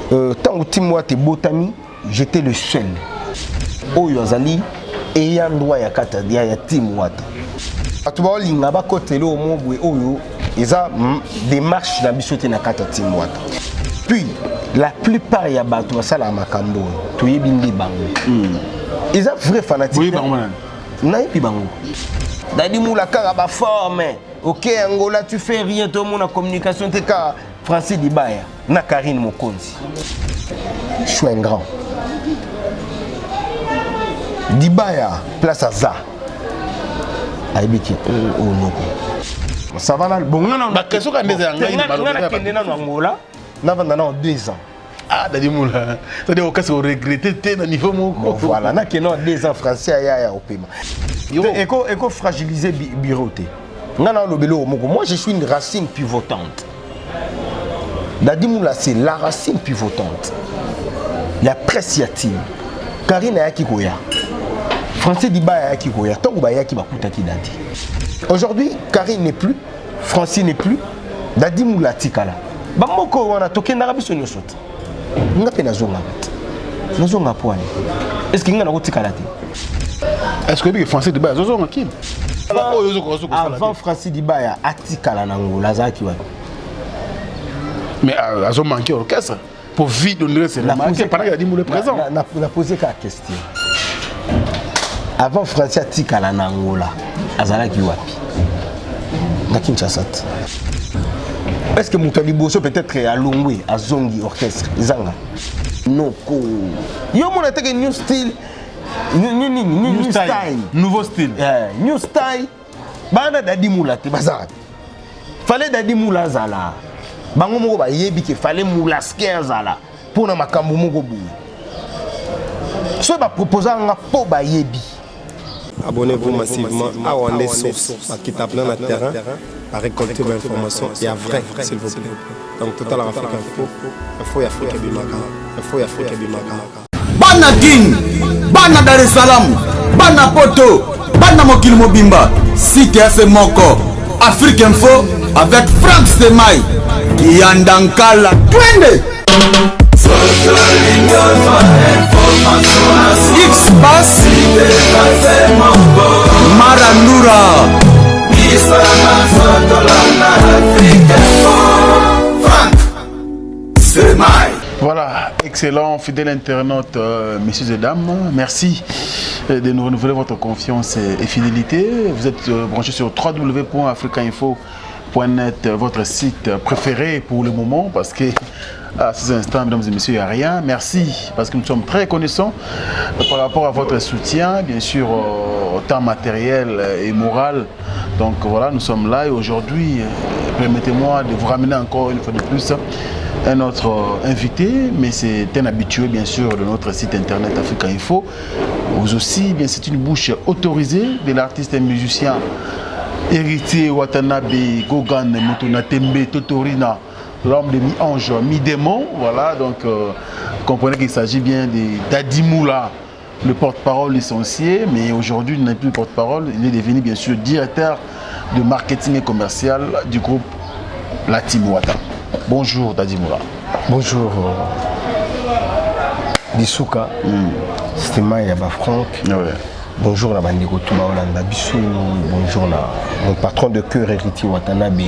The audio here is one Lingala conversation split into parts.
Tant que Timouat et Botami, j'étais le seul. Oyo azali ayant droit ya kata ya Timouat. Atuba linga ba côté lo mobwe oyo eza démarche na bisoté na kata Timouat. Puis la plupart ya bato basala makambo to yebindi bango. Eza vrai fanatique. Oui bango na. Na yebi bango. Dadi moula kara ba forme. OK Angola tu fais rien tout le monde en communication t'es ka Francis Dibaya na Karine Mokonzi. Je suis un grand. Dibaya place à za. Aibiki oh non. Ça va là bon non ba question ka ndeza ngai na kendena na Angola na vanda na 2 ans. Ah dadi moula. C'est-à-dire au cas où regretter t'es na niveau moko. Voilà na keno 2 ans français ya au paiement. Éco fragiliser biroté. Moi, je suis une racine pivotante. Dadimoula, c'est la racine pivotante. La pressiative. Karine Ayakikoya. Francis Diba Ayakikoya. Tongouba Ayakibakutaki Dadi. Aujourd'hui, Karine n'est plus. Francis n'est plus. Dadimoula Tikala. Bamoko, on a toqué n'arabi sur nos sautes. On a fait la zone. La zone à poil. Est-ce qu'il y a un Tikala? Est-ce que le Français Diba est un qui? Avant Francis Dibaya, Atikala Nangola Zaki. Mais ils ont manqué l'orchestre. Pour vite donner c'est la manqué pendant qu'il a dit le présent. On a posé la question. Avant Francis Atikala Nangola, Azalaki Wapi. Na Kinshasa. Est-ce que Moutali Bosso peut-être à Longwe, à Zongi orchestre, Zanga? Non. Yo mon attaque new style. New style. Nouveau style. New style. Bana Dadi Moula te bazar. Fallait Dadi Moula zala. Bango moko ba yebi ke fallait Moula zala pour na makambo moko bu. So ba proposer nga po ba yebi. Abonnez-vous massivement à Wandé Source, qui tape dans le terrain, à récolter vos informations. Il y a vrai, s'il vous plaît. Donc, Total Africa Info, il faut y Africa Bimaka. Bana King, Bana Dar es Salaam, Bana Poto, Bana Mokil Mobimba, CTF Moko, Afrique Info avec Franck Stemai, Kiandankala, Twende. X-Bass, Marandura, Franck Stemai. Voilà, excellent, fidèle internaute, messieurs et dames, merci de nous renouveler votre confiance et fidélité. Vous êtes branchés sur www.africainfo.net, votre site préféré pour le moment, parce que à ces instants, mesdames et messieurs, il n'y a rien. Merci, parce que nous sommes très reconnaissants par rapport à votre soutien, bien sûr, autant matériel et moral. Donc voilà, nous sommes là et aujourd'hui, permettez-moi de vous ramener encore une fois de plus un autre invité, mais c'est un habitué bien sûr de notre site internet Africa Info. Vous aussi, bien c'est une bouche autorisée de l'artiste et musicien héritier Watanabe Gogan Mutonatembe Totorina, l'homme de mi-ange, mi-démon. Voilà, donc comprenez qu'il s'agit bien de Dadi Moula, le porte-parole licencié, mais aujourd'hui il n'est plus porte-parole, il est devenu bien sûr directeur de marketing et commercial du groupe La Timouata. Bonjour Dadi Moula. Bonjour Bisouka. C'était Maya Franck. Ouais. Bonjour la Bandego Touma Olanda Bissou. Bonjour mon patron de cœur héritier Watanabe,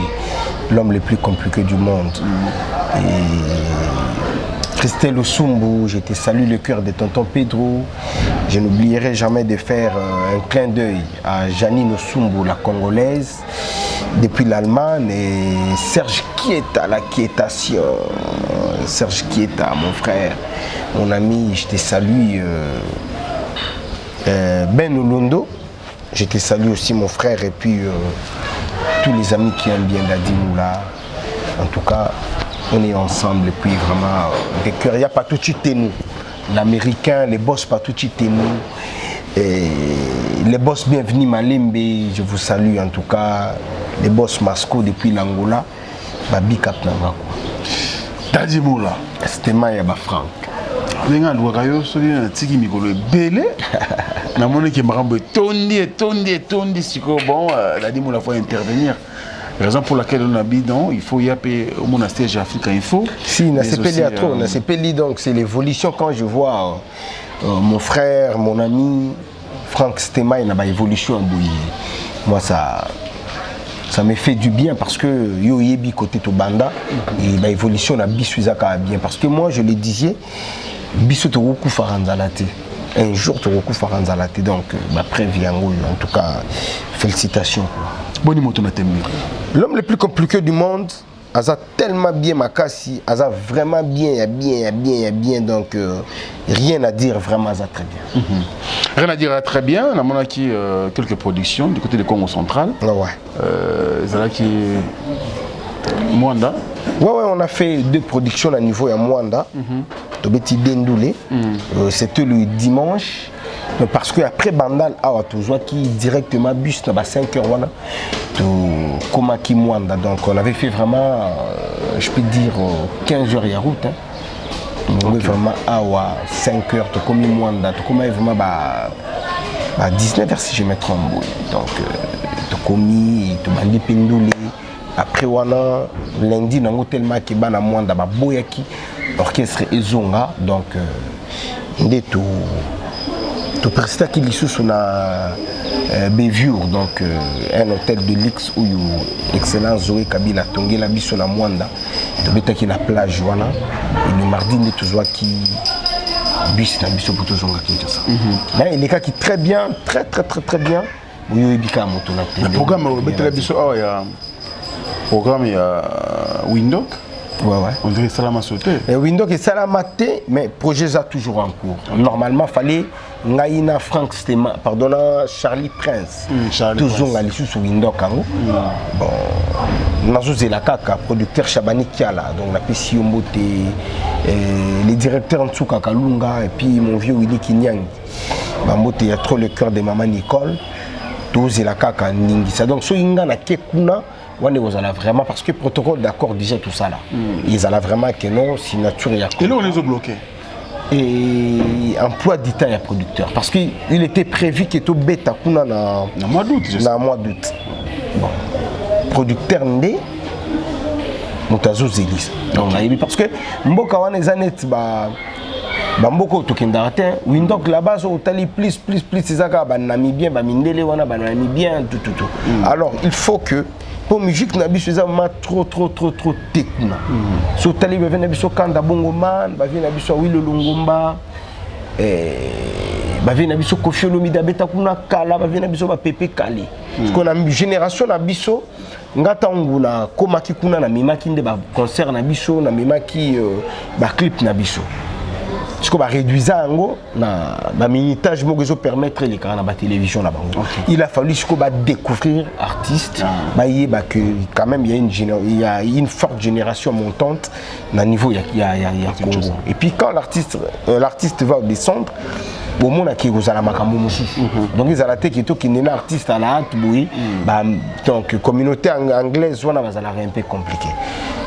l'homme le plus compliqué du monde. Et Christelle Osumbu, je te salue le cœur de tonton Pedro. Je n'oublierai jamais de faire un clin d'œil à Janine Osumbu, la Congolaise, depuis l'Allemagne, et Serge Kieta, la Kietation. Serge Kieta, mon frère, mon ami, je te salue. Ben Olondo, je te salue aussi mon frère, et puis tous les amis qui aiment bien Dadi Moula. En tout cas, on est ensemble, et puis vraiment, des cœurs, il n'y a pas tout de suite nous. L'américain, les boss pas tout de suite nous. Les boss bienvenus Malembe, je vous salue en tout cas. Les boss Masco depuis l'Angola, Babi Kapnanga. Dadi Moula. C'était Maya Franck. Lenga ndwakayo soli na tiki mikolo ebele na moni ke makambo tondi siko bon Dadi Moula faut intervenir Raison pour laquelle on habite, donc, il faut y aller au monastère Africa Info. Si, donc c'est l'évolution quand je vois mon frère, mon ami, Franck Stema, il y a une évolution en Bouillie. Moi, ça me fait du bien parce que yo yebi côté to banda et bah évolution na biso izaka bien parce que moi je le disais biso to roku faranzalate un jour to roku faranzalate donc bah prévu en tout cas félicitations Boni moto na tembe. L'homme le plus compliqué du monde Aza tellement bien Makassi, Aza vraiment bien, donc rien à dire, vraiment Aza très bien. Rien à dire très bien, on a monaki quelques productions du côté du Congo central. Zala qui Mwanda. Ouais, on a fait 2 productions à niveau à Mwanda. Tobeti Dendoulé. C'était le dimanche. Parce que après Bandal, tu vois qui directement bus à 5 heures voilà. Komaki Mwanda. Donc on avait fait vraiment, je peux dire 15 heures de route. On avait vraiment à 5 heures, tu comme Mwanda, tu comme vraiment à 19 heures si je me trompe. Donc tu commis, tu bandi Pendoulé. Après wana lundi nango tellement ki bana Mwanda ba boyaki orchestre Ezonga donc ndé tout prestat qui lisusu na Bévure donc un hôtel de luxe où excellent Zoé Kabila tongela biso na Mwanda to betaki na plage wana et le mardi ndé tozwa ki bus na biso pour tozonga Kinshasa. Mais il est cas qui très bien bien uyo ebika moto na le programme betela biso ya programme il y a Windhoek. Ouais. On dirait Salama sauté. Windhoek et Salamaté, mais projet a toujours en cours. Normalement, il fallait Ngaïna Franck Stema, pardonna Charlie Prince. Toujours à l'issue sur Windhoek. Bon, Nazou la Kaka, producteur Chabani Kiala, donc la PC Yombote, les directeurs Ntsuka Kalunga, et puis mon vieux Willy Kinyang. Bambote, il y a trop le cœur de maman Nicole. Tous la Kaka Ningisa. Donc, ce Inga na Kekuna. On est vraiment parce que le protocole d'accord déjà tout ça là. Ils allaient vraiment que non, signature il y a. Et là on les a bloqués. Et emploi du temps il y a producteur parce qu'il était prévu que tout bêta kuna na mois d'août. Na mois d'août. Bon. Producteur ndé Mutazo Zélis. Donc parce que mboka wana zanet ba bamboko tokenda te Windhoek là-bas au tali plus ezaka ba namibien ba mindele wana ba namibien tout. Alors il faut que pour musique na biso ezama trop tekuna. So tali ba vena biso kanda bongo man, ba vena biso Wilo Lungomba, ba vena biso Koffi Olomide beta kuna kala, ba vena biso ba Pepe Kali. Parce qu'on a une génération na biso ngata nguna komaki kuna na mimaki nde ba concert na biso na mimaki ba clip na biso. Ce qu'on va réduire na minutage pour permettre les canaux de télévision là-bas. Il a fallu qu'on va découvrir artistes, que quand même il y a une forte génération montante à niveau il y a Congo. Et puis quand l'artiste va descendre, au monde qui vous a la donc ils ont la tête qui n'est artiste à la hâte donc communauté anglaise on a un peu compliqué.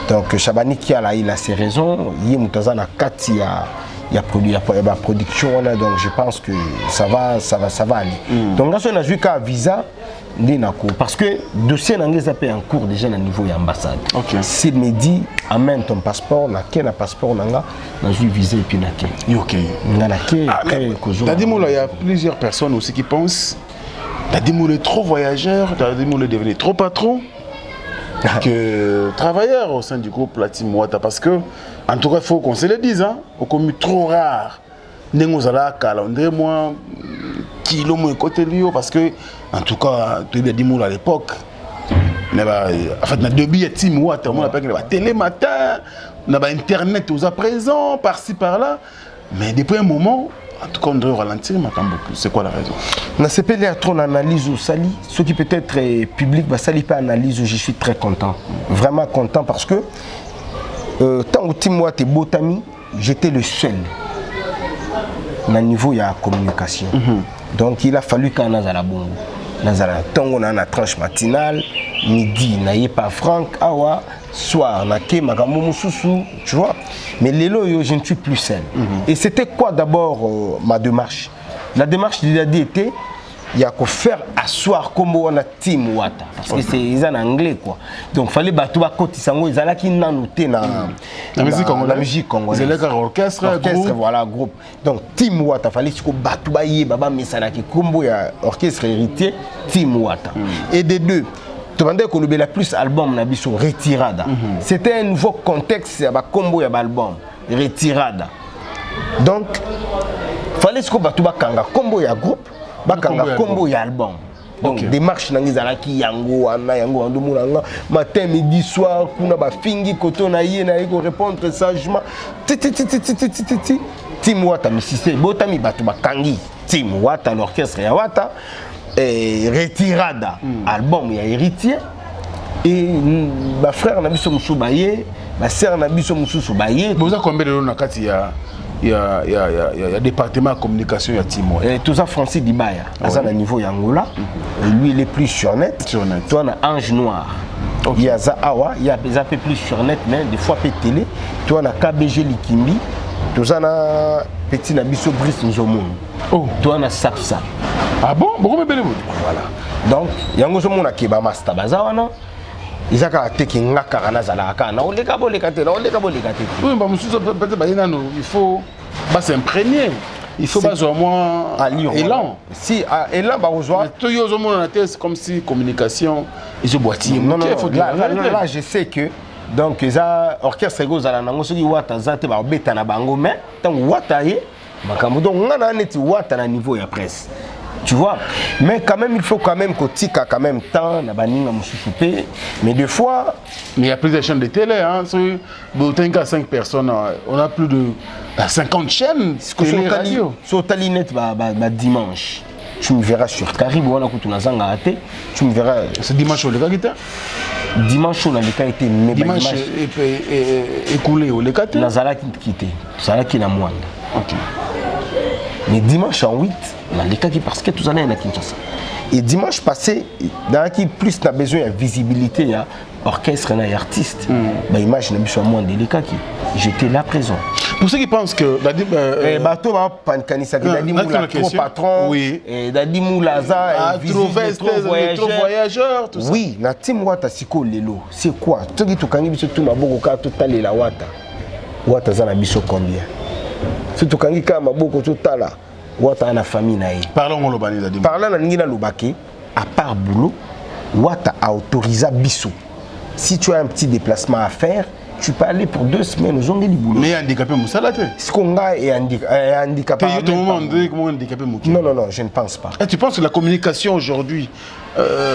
Donc Chabani Kiala il a ses raisons, il y a Katia. Il y a production donc je pense que ça va aller. Donc là on a joué qu'à visa parce que dossier n'anglais a fait en cours déjà à niveau de l'ambassade. S'il me dit amène ton passeport, na passeport nanga, na joué visa et puis na ké. OK. Il y a plusieurs personnes aussi qui pensent Dadimoul est trop voyageur, Dadimoul est devenu trop patron. Que travailleur au sein du groupe Platim Mwata parce que en tout cas il faut qu'on se le dise au commis trop rare n'engozala calendrier moi kilo moins côté lui parce que en tout cas tu as dit à l'époque en fait na deux billets Tim Mwata on appelle la télé matin on a internet aux à présent par-ci par-là mais depuis un moment en tout cas, on doit ralentir, c'est quoi la raison? On a CPL à trop d'analyse au Sali, ce qui peut être public, bah, Sali pas analyse, je suis très content. Vraiment content parce que tant que moi, t'es beau ami, j'étais le seul. Au niveau, il y a la communication. Donc il a fallu qu'on ait la bonne. Tant qu'on a la tranche matinale, midi, n'ayez pas Franck, awa. Soir, tu vois. Mais Lélo, je ne suis plus seul. Et c'était quoi d'abord ma démarche? La démarche de l'IAD était il y a qu'à faire asseoir comme on a Team Wata parce que c'est en anglais quoi. Donc fallait battre côté sango ils allaient qui n'a noté la musique congolaise. Ils allaient orchestre voilà groupe. Donc Team Wata fallait que battre bailler baba mesana qui combo ya orchestre héritier Team Wata. Et des deux tu vendais que le plus album na biso Retirada. C'était un nouveau contexte ya ba combo ya album Retirada. Donc fallait que battre kanga combo ya groupe bakanga combo ya album. Donc démarche nangi zalaki yango ana yango andumulanga matin midi soir kuna ba fingi koto na ye na iko répondre sagement Team Wata misiste botami batu bakangi Team Wata l'orchestre ya Wata et Retirada album ya héritier et ba frère na biso musu baye ba sœur na biso musu baye boza combien de na kati ya il y a département de communication, il y a Timo. Et tout ça, Francis Dibaya, à un niveau Yangola, lui il est plus sur net. Toi, on a Ange Noir. Il y a Zahawa, il y a un peu plus sur net, mais des fois, peu télé. Toi, on a KBG Likimbi. Toi, on a Petit Nabiso Brice Nzomon. Toi, on a Sapsa. Ah bon? Pourquoi me voilà. Donc, Yango Zomon a Keba Masta Bazawana. Ils ont été en train de se il faut s'imprégner. Il faut au moins élan. Si, élan, c'est comme si communication, ils ont boîtier. Non, là, je sais que. Donc, les orchestres égaux à la Nangoso, ils ont été bêta na bango, mais tant Wataye, on a un niveau de presse. Tu vois, mais quand même, il faut quand même que tu aies quand même temps, mais des fois... Mais il y a plus de chaînes de télé, hein. Sur 5 personnes, on a plus de 50 chaînes télé radio. Sur Talinet, dimanche, tu me verras sur Caribou, tu me verras... C'est dimanche au Lekakita? Dimanche au Lekakita, mais dimanche écoulé au Lekakita? Nazala qui quitté, Nazala qui n'a moins. Ok. Mais dimanche en 8, parce que tout ça est à Kinshasa. Et dimanche passé, dans qui plus n'a besoin de visibilité, il y a orchestre et artiste. Image n'a besoin moins délicat. J'étais là présent. Pour ceux qui pensent que bateau Pankanisa, Dadi Moula, trop patron, oui, Dadi Moulaza, trop voyageur, tout ça. Oui, na Team Wata Siko Lelo. C'est quoi? Tout qui tout biso tout na bokoka tout tali la Wata. Wata za na biso combien? Surtout quand il y a beaucoup de temps, Wata na famille naïe. Parlons au Lobani Dadi. Parlons na Ningina Lobaki, à part boulot, Wata a autorisé Bissou. Si tu as un petit déplacement à faire, tu peux aller pour 2 semaines aux ongles du boulot. Mais handicapé Moussala, ce qu'on a est handicapé. Comment handicapé Moussala? Non, je ne pense pas. Et tu penses que la communication aujourd'hui,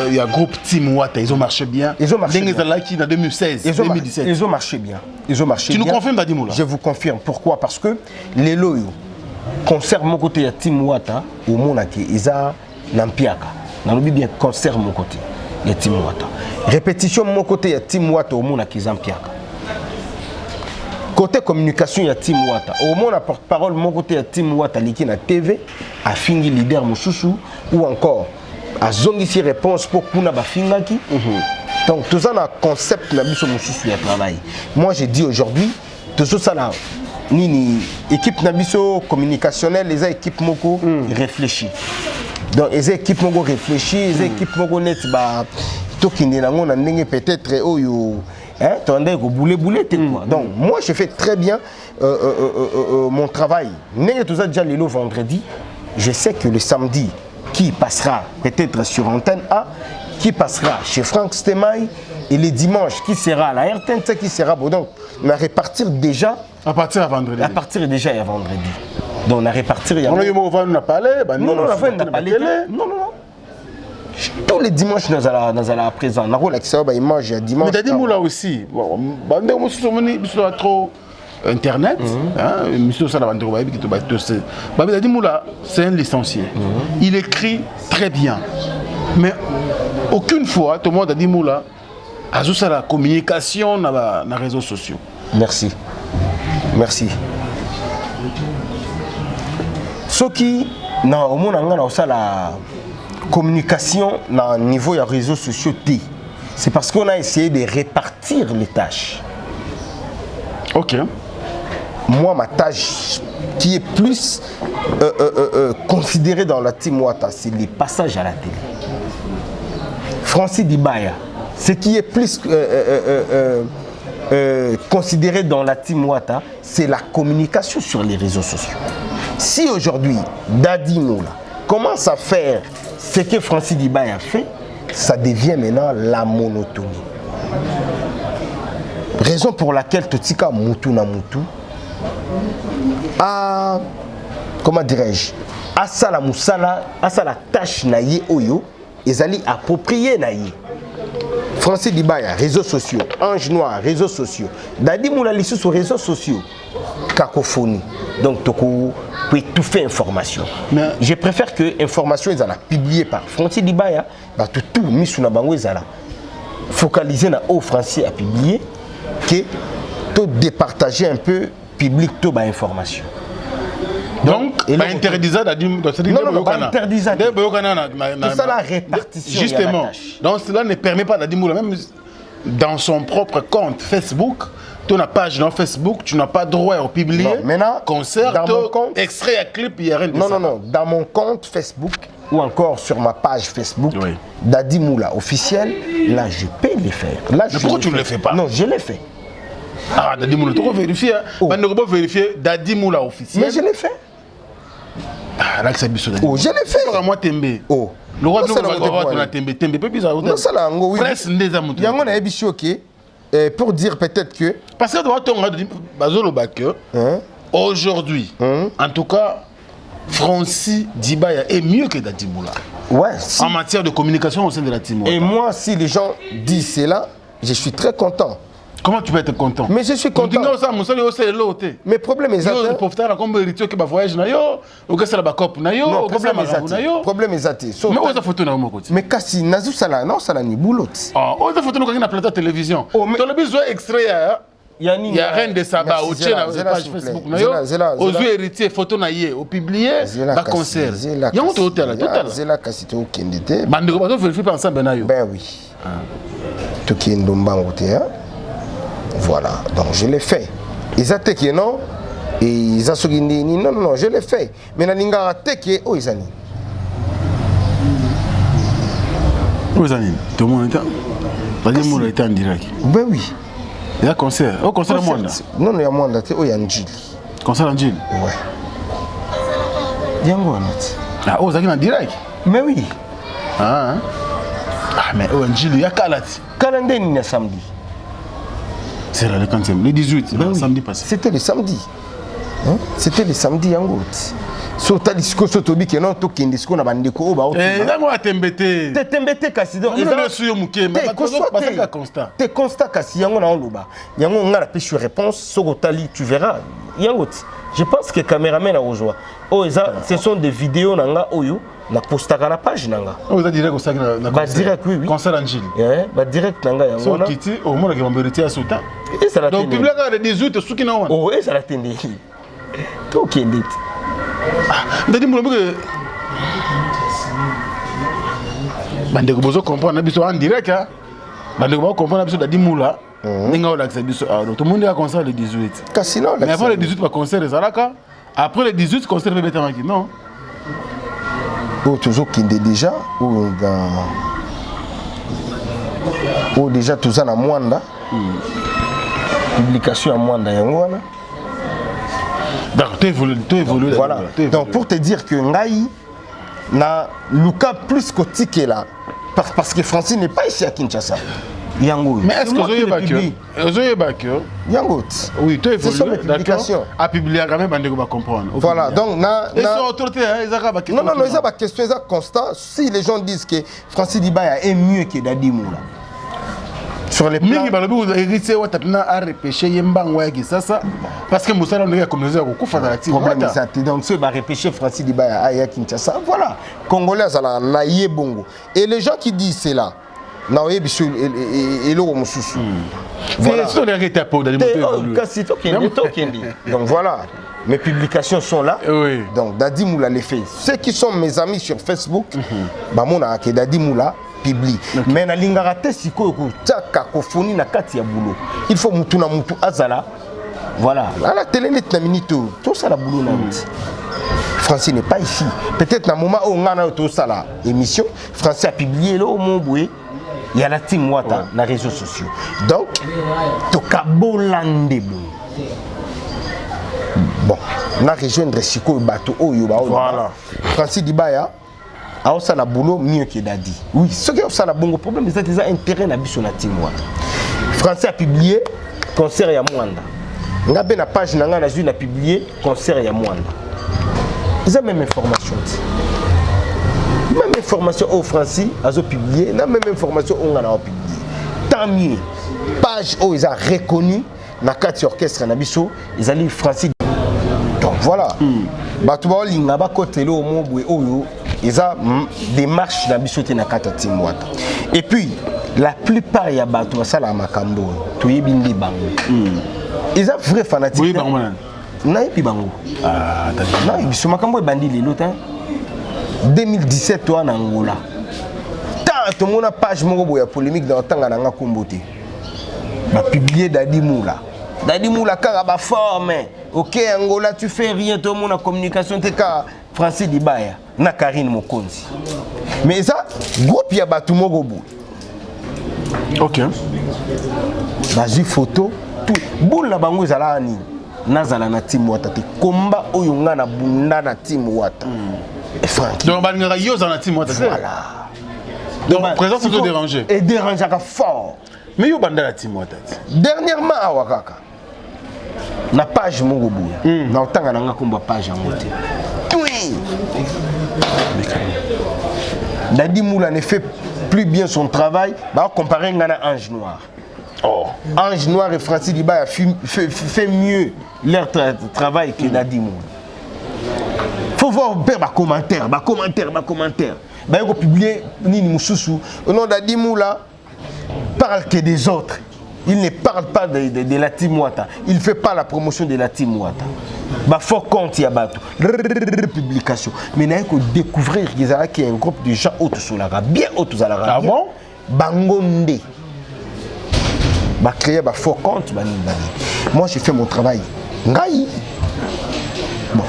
il y a groupe Team Wata, ils ont marché bien. Ils ont marché bien. En 2016, 2017. Ils ont marché bien. Ils ont marché bien. Tu nous confirmes, Dadi Moula? Je vous confirme. Pourquoi? Parce que les loyaux conservent mon côté de Team Wata au Monaki. Ils ont l'Ampiaka. Dans le bien conserve mon côté de Team Wata. Répétition mon côté de Team Wata au Monaki Zampiaka. Côté communication, il y a Team Wata. Au moins, la porte-parole, mon côté, il y a Team Wata, qui est na TV, a fini leader Moussoussou, ou encore, a zongi si réponse pour Kuna Bafingaki. Donc, tout ça, on a un concept, na biso Moussoussou, il y a travail. Moi, j'ai dit aujourd'hui, tout ça, là, ni équipe na biso communicationnelle, les équipes moko réfléchis. Donc, les équipes moko réfléchis, les équipes moko net, bah, tout qui n'est peut-être, oh, yo. Hein, donc moi je fais très bien mon travail. Déjà le vendredi, je sais que le samedi qui passera peut-être sur Antenne A, qui passera chez Franck Stemay, et le dimanche qui sera à la RTNC, qui sera bon. Donc on a répartir déjà à partir de vendredi. À partir déjà il y a vendredi. Donc on a répartir. On a parlé. Non. Tous les dimanches, nous allons présent. Nous avons l'accès à l'image dimanche. Mais Dadi Moula aussi. Nous sommes trop Internet. Dadi Moula, c'est un licencié. Il écrit très bien. Mais aucune fois, tout le monde Dadi Moula a juste la communication dans les réseaux sociaux. Merci. Ce qui, au monde, on a la communication au niveau des réseaux sociaux, c'est parce qu'on a essayé de répartir les tâches. Ok. moi, ma tâche qui est plus considérée dans la team Wata, c'est les passages à la télé. Francis Dibaya, ce qui est plus considéré dans la team Wata, c'est la communication sur les réseaux sociaux. Si aujourd'hui, Dadi Moula commence à faire ce que Francis Dibaya fait, ça devient maintenant la monotonie. Raison pour laquelle Totika Moutou na Moutou a, comment dirais-je, à ça la moussala, à ça la tâche naïe oyo, ils allaient approprier naïe. Francis Dibaya, réseaux sociaux, Ange Noir, réseaux sociaux. Dadi Moula lissu sur réseaux sociaux, cacophonie. Donc toko peut étouffer information. Mais je préfère que information ils allaient publier par Francis Dibaya, bah tout mis sur la bango ils allaient focaliser na au Francis à publier que tout départager un peu public tout ba information. Donc, il interdisait non, pas interdisait. C'est ça la répartition. Justement. Donc cela ne permet pas d'Adi Moula, même dans son propre compte Facebook, tu n'as page dans Facebook, tu n'as pas droit à publier. Non, maintenant, concert, dans mon compte, extrait à clip, il n'y a rien de non, ça. non, dans mon compte Facebook ou encore sur ma page Facebook, oui. Dadi Moula officiel, là je peux les faire. Là, mais pourquoi tu ne le fais pas? Non, je l'ai fait. Ah, Dadi Moula, tu peux vérifier. Oh. Tu peux vérifier Dadi Moula officiel. Mais je l'ai fait. Ah, là, c'est Bissou. Oh, je l'ai fait. Moi, Tembe. Oh. Le roi de Tembe. Tembe, peut bizarre. Non, ça là, oui. Il y a un émission qui pour dire peut-être que. Parce que aujourd'hui, en tout cas, Francis Dibaya est mieux que Dadi Moula. Ouais. Si. En matière de communication au sein de la team. Et moi, si les gens disent cela, je suis très content. Comment tu peux être content? Mais je suis content. Mais problème est non, problème est mais kasi nazu sala non sala ni boulot. Ah, on a photo na plateau télévision. On a besoin extrait il y a rien de Saba au page Facebook na yo. Aux héritiers photo na yé au publier ba concert. Il y a un hôtel total. Zela kasi to kendete. Bande ko vérifier pas ensemble na yo. Ben oui. To kendo mbango te. Voilà, donc je l'ai fait. Ils ont dit non, et ils ont dit non, non, non, je l'ai fait. Mais ils ont dit oh, ils ont dit. Où ils ont dit? Tout le monde était en direct. Ben oui. Il y a un concert. Au concert à Mwanda? Non, il y a Mwanda, il y a Njili. Concert à Njili? Ouais. Il y a Mwanda. Ah, oh, ils ont en direct? Mais oui. Ah, mais au Njili, il y a Kalati. Kalande, il y a samedi. C'est le 15e, le 18, ben oui. Samedi passé. C'était le samedi. Hein? C'était le samedi en route. Sota disco sotobi que non to kindisco na bandeko ba otu. Eh, nango atembete. Te tembete kasi donc ezala suyo muke mais pas constat. Te constat kasi yango na oloba. Yango ngala pe sur réponse sokotali tu verras. Yango je pense que caméraman a rejoint. Oh ça ce sont des vidéos nanga oyo na postaka na page nanga. Oh ça direct au sac na ba direct oui oui. Concert Angile. Ba direct nanga yango. So kiti au moins que mbérité à Sultan. Et ça la donc public le 18 suki na wana. Oh et ça la tende. To kendit. Dadi Moula que bande ko bozo comprendre biso en direct hein. Bande ko comprendre biso Dadi Moula. Ninga ola accès biso tout le monde a concert le 18. Casino mais avant le 18 pas concert ezalaka. Après le 18 concert peut être marqué non. Ou toujours qui déjà ou dans ou déjà tout ça na Mwanda. Publication à Mwanda yango wana. Donc tu évolues voilà. Donc pour te dire que ngai na Luka plus que là parce que Francis n'est pas ici à Kinshasa. Yango. Mais est-ce que vous avez Yango. Oui, tu évolues. D'accord. À publier quand même bande ko va comprendre. Voilà. Donc na autorité non non non, ça va question ça constant si les gens disent que Francis Dibaya est mieux que Dadi Moula. Sur les plans héritier watapina a repêché yembango ya kisasa parce que Moussala ndenge communauté ko kufa na activité problème exact donc ceux va repêcher Francis Dibaya à Kinshasa voilà congolais ça na yebongo et les gens qui disent cela na yebiso et le mususu voilà c'est le rété pour d'aller donc voilà mes publications sont là oui. Donc Dadi Moula les fait ceux qui sont mes amis sur Facebook ba mona ke Dadi Moula publie mais na lingara te siko ko ta cacophonie na kati ya boulot il faut mutu na mutu azala Voilà. À la télé, tout ça, la boulot. Français n'est pas ici. Peut-être dans le moment où on a tout ça, l'émission, Français a publié là au Montboué. Il y a la team Wata dans les réseaux sociaux. Donc, tout cas, bon. Bon, on a rejoint Siko bateau voilà. Francis Dibaya a aussi un boulot mieux que Dadi. Oui, ce qui est un bon problème, c'est qu'ils ont intérêt à la team Wata. Français a publié concert à Mwanda. On a bien la page a publié concert à Mwanda. Ils ont même information. Même information au Francis a publié, la même information on a publié. Tant mieux. Page où ils ont reconnu na 4 orchestres nabiso, ils allaient Francis. Donc voilà. Batuba linga ba côté lo mobwe oyo, ils ont des marches nabiso te na 4 team Wata. Et puis la plupart ya batu basala makambo, to yebindi bango. Ils ont vrai fanatique. Oui, bango. Na yebi bango. Ah, d'accord. Na biso makambo ebandi lelo ta. 2017 toi en Angola. Tant mon page moko ya polémique dans tanga na kombote. Ba publier Dadi Moula. Dadi Moula kaka ba forme. OK Angola tu fais rien tout mon communication te ka Francis Dibaya na Karine Mokonzi. Mais ça groupe ya batu moko bo. OK. Bazi photo tout boule la bango ezala ni nazala na team Wata te komba oyo nga na bunda na team Wata. Donc, voilà. Donc, présence c'est dérangé. Et déranger fort. Mais yo banda la team Wata. Dernièrement à Wakaka. Na page Mogobu. Na otanga na ngakomba page en moté. Oui. Dadi Moula ne fait plus bien son travail, bah comparer ngana Ange Noir. Oh. Ange Noir et Francis Dibaya fait mieux leur travail que Dadi Moula. Faut voir ma commentaire. Bah il faut publier Nini Moussoussou. Au nom d'Adi Moula parle que des autres. Il ne parle pas de la team Wata. Il ne fait pas la promotion de la team Wata. Bah faut compte yabato. Publication. Mais il faut découvrir qu'il y a un groupe de gens autour sur la bien autour sur la Ah bon? Bangonde. Bah créer bah faut compte moi j'ai fait mon travail. Ngai. Bon.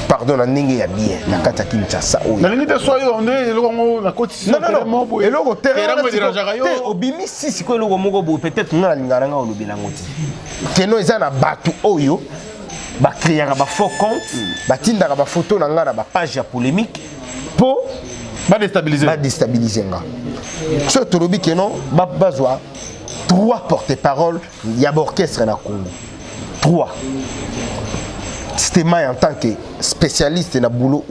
Pardon, la ningue est bien. La kata Kinshasa. La ningue de soyo, on est la côte. Non. Et l'eau terrain. Au bimi si c'est quoi l'eau mogo peut-être non la lingaranga au bilangoti. Que nous en a battu oyo. Ba créer ba faux compte. Ba tinda ba photo na ngana ba page polémique pour ba déstabiliser. Ba déstabiliser nga. Ce tolobi que non ba bazwa 3 porte-parole ya orchestre na Congo. 3. C'était moi en tant que spécialiste dans le boulot.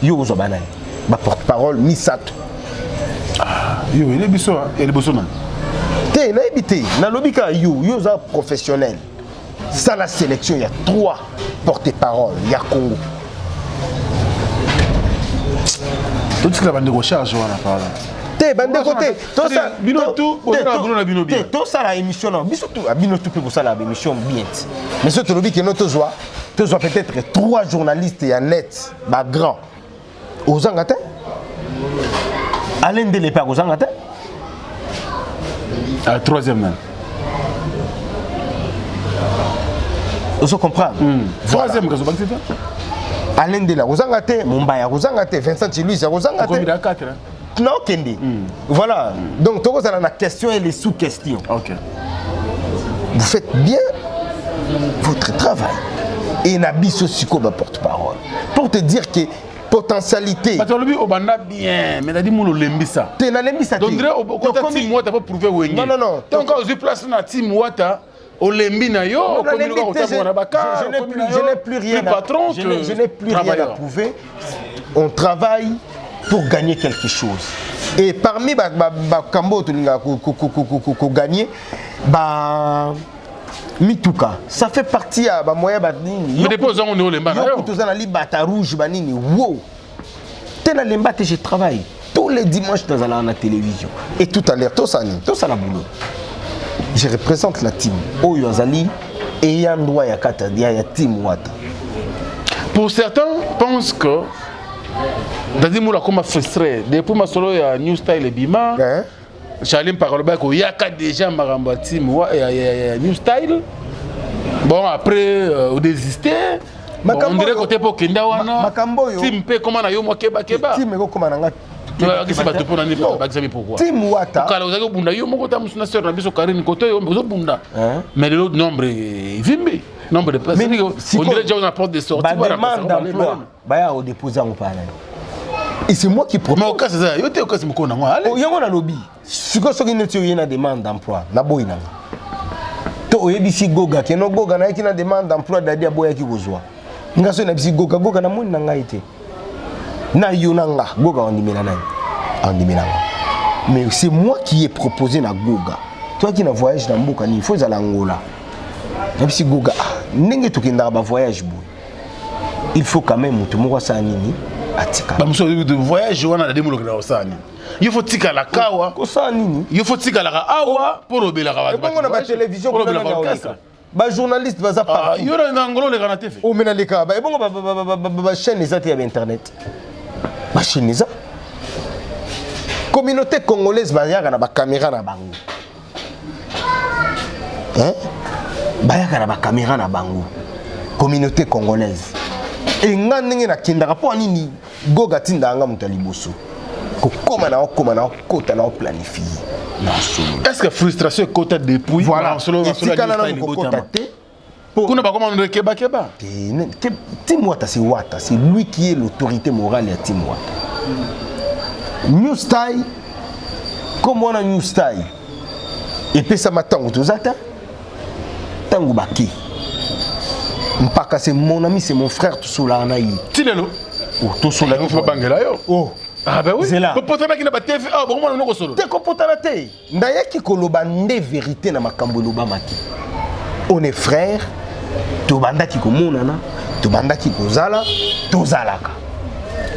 Yo ozo banani. Ma porte-parole Misato. Yo il est biso et le bosoma. Té na habité na lobika yo za professionnel. Ça la sélection il y a 3 porte-parole ya Congo. Tout ce que la bande de recharge on a parlé. Té bande côté tout ça binotou tout ça la émission non biso tout binotou peut ça la émission bien. Mais ce que lobika no tozoa peut-être 3 journalistes et net bah grand. Aux Angate Alain Delepar aux Angate à 3e même. Vous comprenez? 3e que vous Alain Delepar aux Angate, Mumbaya aux Angate, Vincent Chiluis aux Angate. Combien de 4 Non, Kendi. Voilà. Donc, tout ça, la question et les sous-questions. Ok. Vous faites bien votre travail. Et Nabiso Siko ma porte-parole. Pour te dire que potentialité. Parce que le au banda bien, mais dit mon lembisa. Tu n'as lembisa. Donc au côté team Wata pas prouver Wengi. Non. Donc quand je place na team Wata au lembi na yo, je n'ai plus rien à prouver. On travaille pour gagner quelque chose. Et parmi Kambo Tulinga ko gagner Mituka, ça fait partie à moyen batini. Mais dépose on est au lemba. Yo na li bata rouge banini. Wow. Tena lemba je travaille tous les dimanches dans la télévision. Et tout à l'heure tout ça la boulot. Je représente la team Oyo Azali et Yandwa Yakata ya team Wata. Pour certains pensent que Dadi Moula comme frustré depuis ma solo ya New Style et Bima. J'allais me parler avec Yaka déjà Maramba team New Style. Bon, après, on désistait. Bon, on dirait côté pour Kenda wana. Makamboyo. Tim pe comment na yo mo keba. Tim eko comment na pourquoi? Tim Wata. Kala ozaki bunda yo moko ta musuna sœur na biso Karine côté yo moko bunda. Mais le nombre vimbi. Nombre de personnes on dirait déjà on apporte des sorties. Ba demande d'emploi. Ba ya au déposer en parler. Et c'est moi qui propose. Mais au cas ça, yo te au cas moko na ngwa. Oh yango na lobby. Siko soki neti yo na demande d'emploi na boy na. To oyebisi Goga keno Goga na yaki na demande d'emploi dadi aboya ki kozwa. Ngaso na bisi Goga na moni na ngai te. Na yonanga Goga ondimela nani. Ondimela. Mais c'est moi qui ai proposé na Goga. Toi qui na voyage na mboka ni faut za Angola. Na bisi Goga ndenge tokenda ba voyage boy. Il faut quand même mutu moko sa nini atika. Ba muso de voyage wana na demolo na osani. Il faut tika la kawa. Ko sa nini? Il faut tika la awa pour obela ka. Bongo na ba télévision ko na ngoleka. Ba journaliste baza pas. Yo na ngolo le kana TV. O mena le ka ba bongo ba chaîne ezati ya internet. Ba chaîne eza. Communauté congolaise bayaka na ba caméra na bango. Hein? Bayaka na ba caméra na bango. Communauté congolaise. Et nga ndenge na kindaka po nini Goga tinda nga mutali boso. Ko koma na kota na planifier. Est-ce que frustration côté depuis voilà solo kuna ba comment on keba Tim Wata c'est lui qui est l'autorité morale de Tim Wata. New Style comme on a New Style et puis ça m'attend tozata tango baki mpaka c'est mon ami c'est mon frère tout sola na yi tilelo tout sola on va bangela yo oh. Ah ben oui, c'est là. Peut-être pas qu'il n'a pas TV. Ah bon, on a solo. Te kopotana te. Ndayaki koloba nde vérité na makambo loba maki. On est frères. To bandaki ko monana, to bandaki ko zala, to zalaka.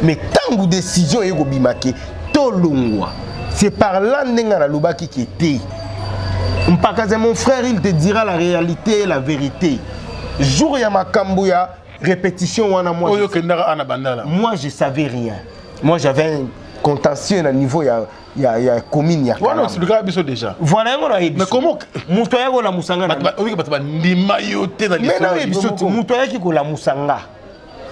Mais tangu décision yego bimaki, to longwa. C'est par là ndenga na lobaki qui était. Mpaka mon frère, il te dira la réalité et la vérité. Jour ya makambo ya répétition wana moi. Oyo kendara ana bandala. Moi je savais rien. Moi j'avais un contentieux à niveau il y a commune il y a voilà expliquer biso déjà voilà on a mais comment muto yako la musanga na obi ba ndima yote na biso biso muto yaki ko la musanga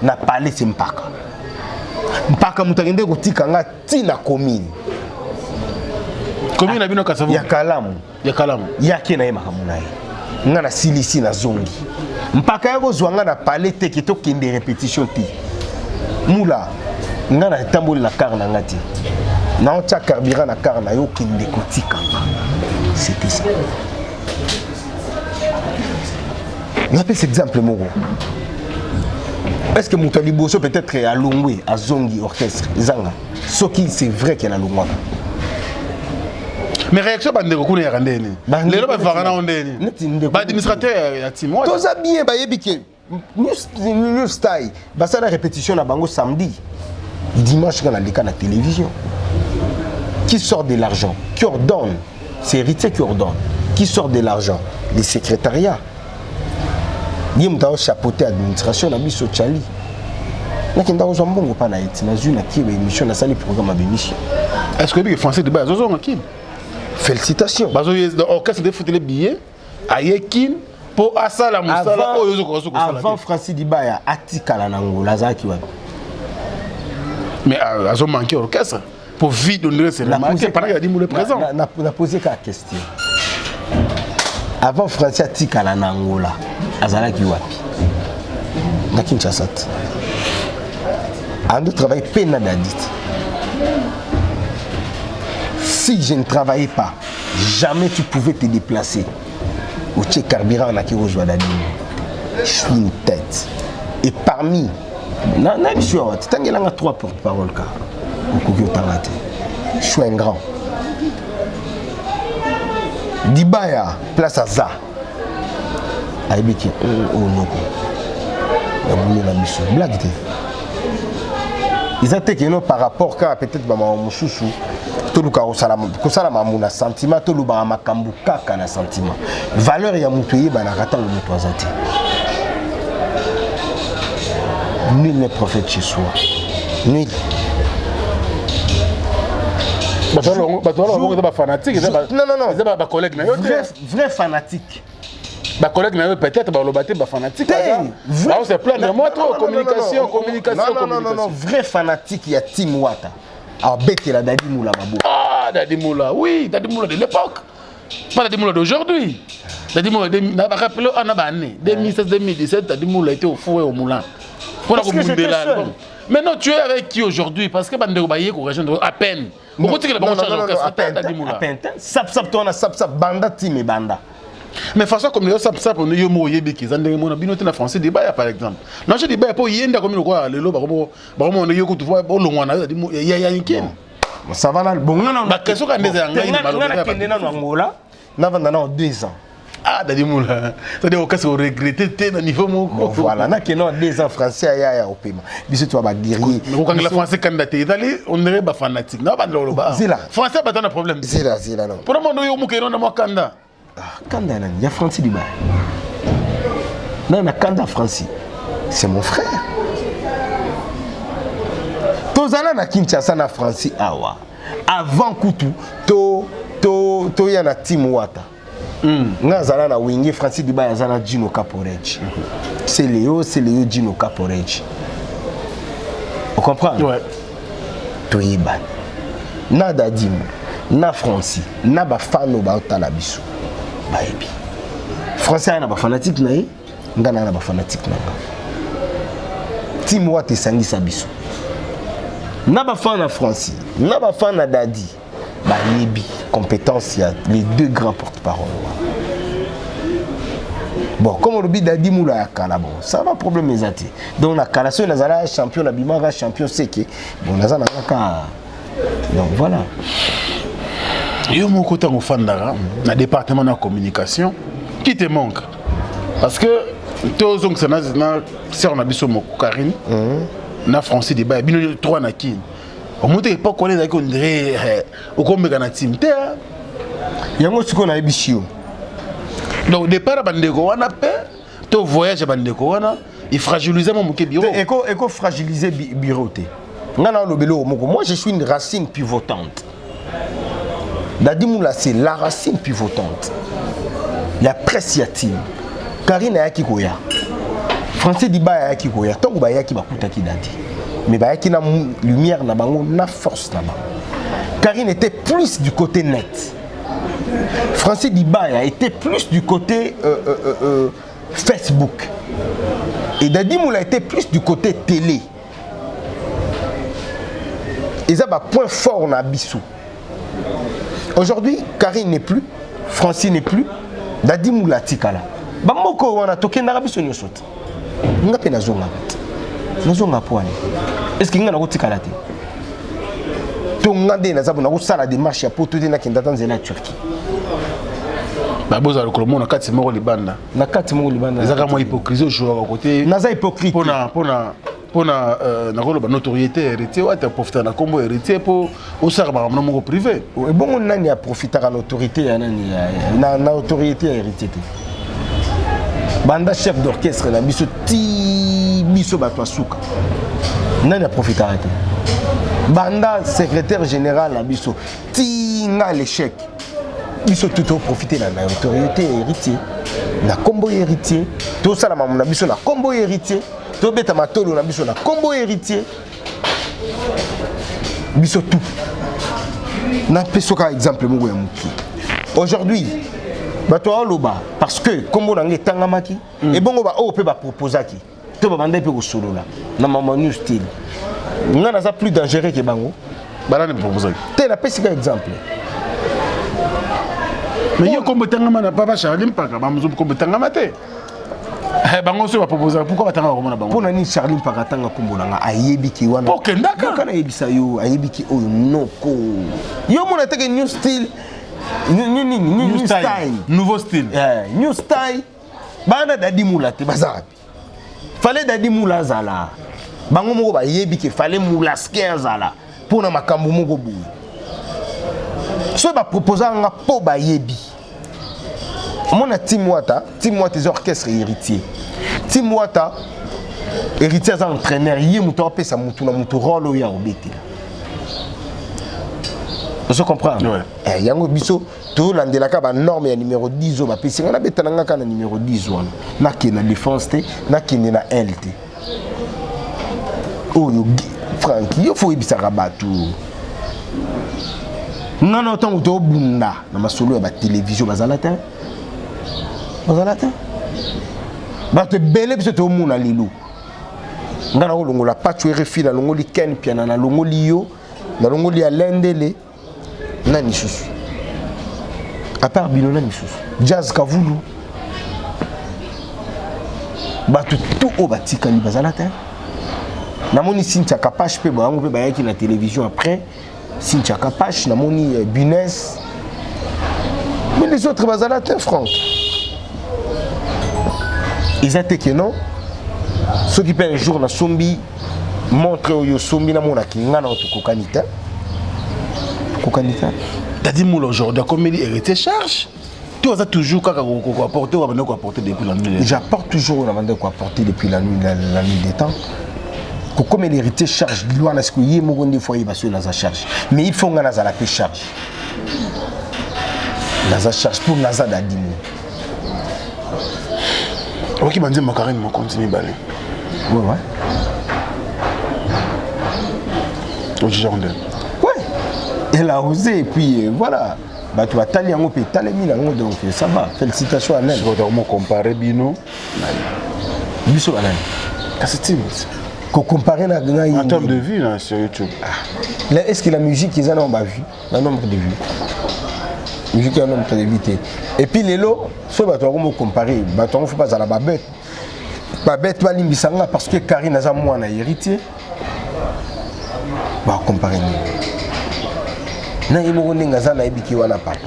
na parler c'est mpaka mutagende kotika nga tina commune na bino kasavu ya kalamu yaki na yema kamunaye nga na silisi na zongi mpaka yako zwanga na parler te ki to kende répétition ti mula nga na tamboli la car na ngati na on tia carburant na car na yo kende kotika c'était ça on appelle cet exemple moko est-ce que Moutali Bosso peut-être à Longwe à Zongi orchestre zanga soki c'est vrai qu'il y a Longwa mais réaction bande ko ya randeni lelo ba vara na ondeni ba administrateur ya team to za bien ba yebike New Style ba ça la répétition na bango samedi dimanche quand on a les cas à la télévision qui sort de l'argent qui ordonne c'est héritier qui ordonne qui sort de l'argent les secrétariats ni mtao chapeauté administration na biso chali na kenda ozo mbongo pa na eti na zuna ki ba émission na sali programme abémission est-ce que le français de base ozo ngaki félicitations bazo orchestre de foot les billets ayekin pour asala musala oyo ozo ko avant Francis Dibaya atikala na Angola zaki wapi mais azo manqué orchestre pour vite donner c'est la marque pendant qu'il a dit le présent na posé la question avant Francis atikala na Angola azalaki wapi na Kinshasa ando travail peine d'adit si je ne travaillais pas jamais tu pouvais te déplacer au Tchèque carburant na ki rejoindre d'adit je suis une tête et parmi na biso tangela 3 porte-parole ka okoki otanga te je suis un grand Dibaya place à ça aibiki onoko ya boulot na biso blague te ils attaquent non par rapport car peut-être ba mususu toluka kosala mamuna sentiment toluba makambu kaka na sentiment valeur ya mutu yeba na kata le mutu azati nul n'est prophète chez soi nul fanatique non collègue vrai fanatique Bah collègue peut-être bah le batté bah fanatique là. C'est plein de moi trop communication. Non, vrai fanatique il y a Team Wata. Ah bête la Dadi Moula Babou. Ah Dadi Moula, oui, Dadi Moula de l'époque. Pas Dadi Moula d'aujourd'hui. Dadi Moula n'a pas rappelé en année 2016-2017 Dadi Moula était au four et au moulin. Pour la communauté là. Mais non, tu es avec qui aujourd'hui? Parce que Bande Baye correction à peine. Pourquoi tu as pas changé à peine Dadi Moula? Sap toi on a sap banda team et banda. Mais façon comme les sap on est mo yebi ki zande mo na binote na français débat par exemple. Non je débat pour yenda comme quoi le lo ba on est ko tu vois bo longwana Dadi Moula ya inkin. Ça va là bon non ba question ka ndeza ngai na kende na Angola na vanda na 2 ans. Ah Dadi Moula, c'est-à-dire au cas où regretter t'es dans niveau mon voilà na kende 2 ans français ya au paiement. Biso tu vas guerrier. Mais quand le français candidat d'aller on est pas fanatique. Non ba ndolo ba. Français ba dans problème. Zila non. Pour moi no yo mo keno na mo kanda. Kanda il y a Francis Diba. Non, Kanda Francis. C'est mon frère. Tozala na Kinshasa na Francis awa. Avant Koutou, to ya na Team Wata. Nga zala na wingi Francis Diba ya zala Gino Caporetti. C'est Léo Gino Caporetti. Vous comprenez? Ouais. Toyiban. Na Dadimo, na Francis, na ba fano ba otala biso. Baebi. Français na ba fanatique na ye, ngana na ba fanatique na nga. Team Wata esangisa biso. Na ba fan na Francis, na ba fan na Dadi, baebi compétence ya les deux grands porte-parole. Bon, comme on le dit Dadi Moula ya kala bon, ça va problème ezati. Donc na kala so na zala champion na bimanga champion seke. Bon na zana ka. Donc voilà. Yo mon côté en fandara, na département de la communication, qui te manque? Parce que tous les gens qui sont en abisso moko Karine, na Francis Diba, bino 3 na kin. Au moins pas connaître avec on dirait au comme na team te. Yango siko na ebishio. Donc départ bandeko wana pe, to voyage bandeko wana, il fragilise mon moké bureau. Éco fragiliser bureau te. Ngana lobelo moko, moi je suis une racine pivotante. Dadi Moula c'est la racine pivotante. Il y a presse team. Karine Ayaki Koya. Francis Diba Ayaki Koya. Tant que Bayaki Bakuta qui Dadi. Mais Bayaki na lumière na bango na force na bango. Karine était plus du côté net. Francis Diba a été plus du côté Facebook. Et Dadi Moula était plus du côté télé. Et ça va point fort na Bissou. Aujourd'hui, Karine n'est plus, Francis n'est plus, Dadi Moula tikala. Bamoko wana tokenda rabiso nyosoti. Nga pe nazonga bat. Nazonga poani. Est-ce que nga na kotikala te? To ngande na zabu na ko sala démarche ya poto te na kenda tanzela Turquie. Ba boza le kolomo na kati moko libanda. Na kati moko libanda. Ezaka mo hypocrisie joueur à côté. Naza hypocrite. Pour na notoriété héritier ou être profiter na combo héritier pour au serba mon privé. Et bon nani a profiter à l'autorité na autorité héritier. Banda chef d'orchestre na biso batwa souka. Nani a profiter arrêté. Banda secrétaire général na biso tinga l'échec. Biso tout profiter na autorité héritier. Na combo héritier, tout ça la maman na biso na combo héritier. Tobeta matolo na biso na combo héritier biso tout na peso ka exemple moko ya muki aujourd'hui bato aloba parce que combo na ngetanga maki et bongo ba o pe ba proposaki to ba bande pe ko solola na mama new style ngana za plus dangereux que bango bana ne proposaki te na pesi ka exemple mais yo combo tanga mana papa Charlie mpaka ba muzo combo tanga mate. Bango se va proposer pourquoi batanga komona bango. Pona ni Charlie Mpakatanga kombolanga ayebi ki wana. OK ndaka. Kana yebisa yo ayebi ki oyo noko. Yo mona teke new style. New style. Nouveau style. New style. Bana Dadi Moula te bazabi. Fallait Dadi Moula zala. Bango moko ba yebi ki fallait Moula sker zala. Pona makambo moko bu. So ba proposer nga po ba yebi. Mon Team Wata est orchestre héritier. Team Wata héritier est entraîneur. Il est muto apesa muto na muto rôle ya obeti. Vous comprenez? Ouais. Yango biso to landelaka ba norme ya numéro 10 o ba pesi ngana betananga kana numéro 10 wana. Na ki na défense te, na ki na LT. Oh yo Franck, yo faut ibisa rabatu. Ngana otango to bunda na masolo ya ba télévision bazalata. Bazalata. Ba te belé biso to muna lilo. Ngana ko longola patch RFI na longoli Ken piana na longoli yo, na longoli ya Lendele. Nani susu. À part Binona ni susu. Jazz Kavulu. Batu tout au batika ni bazalata. Namoni Cynthia Kapache pe bango pe bayaki na télévision après. Cynthia Kapache namoni Bunes. Mais les autres bazalata Franck. Ils étaient que non. Ceux qui perdent un jour na sombi montre au sombi na mona ki ngana otukokanita. T'as dit moi aujourd'hui comme il hérité charge. Tu as toujours quoi apporter ou apporter depuis la nuit. J'apporte toujours quoi apporter depuis la nuit des temps. Comme il hérité charge, il doit n'a ce que y est mon des fois il va sur la charge. Mais il faut qu'on a la paix charge. La charge pour Naza d'Adimo. Ok, m'a dit macaroni mon continue balai. Ouais ouais. Au genre de. Elle a osé et puis voilà. Bah tu vas taler en haut, taler mille en haut, donc ça va. Félicitations à elle. Je vais vraiment comparer Bino. Biso à elle. C'est timide. Qu'on compare en termes de vues là, sur YouTube. Est-ce que la musique ils en ont vu? Un nombre de vues. Musique un nombre de vues. Et puis les lots, soit bah tu vas comparer. Bah tu faut pas à la babette. Babette va limbisanga parce que Karine a moi na héritier. Bah comparer. Na imo ndenga za na ebiki wana papa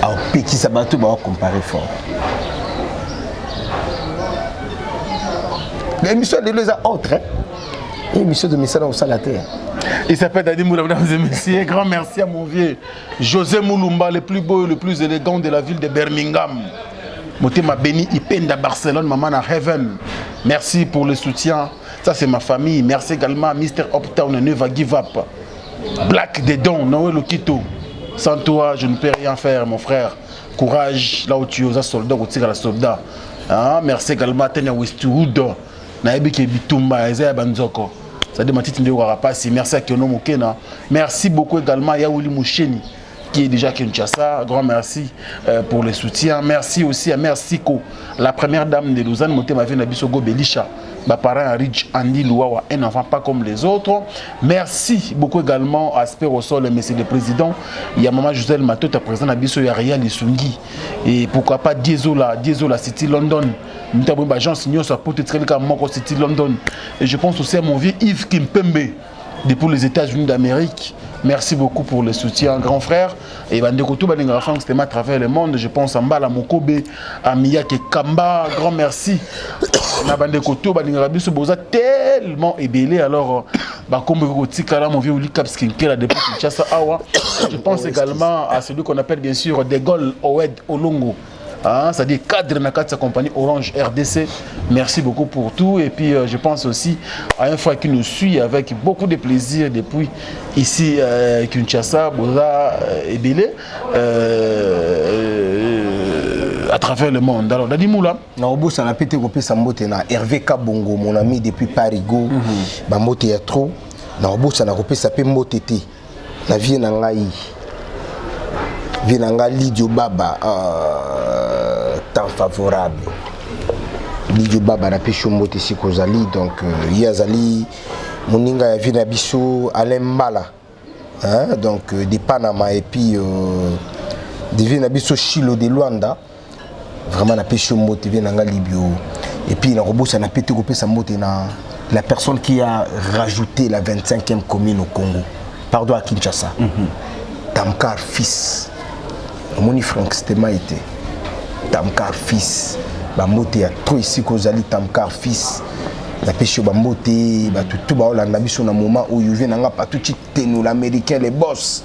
au peki sabato ba comparer fort l'émission de les autres l'émission de Missala au Salater. Il s'appelle Dadi Moula, mesdames et messieurs. Grand merci à mon vieux José Moulumba, le plus beau et le plus élégant de la ville de Birmingham. Motema Béni Ipenda Barcelone, maman à Heaven. Merci pour le soutien. Ça c'est ma famille. Merci également à Mr. Uptown, Never Give Up. Black des dons, Noël Okito. Sans toi, je ne peux rien faire, mon frère. Courage, là où tu es, soldat, où tu es, soldat. Ah, merci également à Tenya Westwood. Naebi Kebitumba, Ezea Banzoko. Ça dit ma petite vidéo Rapasi. Merci à Kiono Mokena. Merci beaucoup également à Yaouli Moucheni, qui est déjà Kinshasa. Grand merci pour le soutien. Merci aussi à Mère Siko, la première dame de Lausanne, Motema Vena Bisogo Belisha. Mes parents Rich Andy Louawa, un enfant pas comme les autres. Merci beaucoup également à Asper au sol, monsieur le président. Il y a maman Joselle Matot, président Abisso Yaria Lissungi. Et pourquoi pas Diesola City London. Nous avons agence Signon sur Moko City London. Et je pense aussi à mon vieux Yves Kimpembe, depuis les États-Unis d'Amérique. Merci beaucoup pour le soutien, grand frère. Et Bandekoto Balingrafan, c'était à travers le monde. Je pense à Mbala Mokobe, à Miyake Kamba. Grand merci. Bandekoto Balingrabiso Boza tellement ébélé. Alors, comme mon vieux Uli Kapskinke, depuis Kinshasa Awa. Je pense également à celui qu'on appelle bien sûr De Gaulle Owed Olongo. C'est-à-dire cadre de sa compagnie Orange RDC. Merci beaucoup pour tout. Et puis je pense aussi à un frère qui nous suit avec beaucoup de plaisir depuis ici Kinshasa, Boza et Bélé, à travers le monde. Alors Dadi Moula. Naobo ça n'a pété kopé sambote na Hervé Kabongo, mon ami depuis Parigo. Bambote ya trop. Naobo ça n'a kopé ça pe motete. La vie na ngai. Vinanga Lidio Baba temps favorable. Lidio Baba na pesho mote sikozali donc yazali moninga ya vina biso Alain Mbala donc de Panama et puis de vina biso Chilo de Luanda vraiment na pesho mote vinanga Libio et puis na robosa na pété kopé sa mote na la personne qui a rajouté la 25e commune au Congo pardon à Kinshasa Tamkar fils Moni Franck Stema était Tamkar fils Bamote ya trop ici kozali Tamkar fils la pêche Bamote tout ba Hollande biso na moment où il vient nga partout tenu l'américain les boss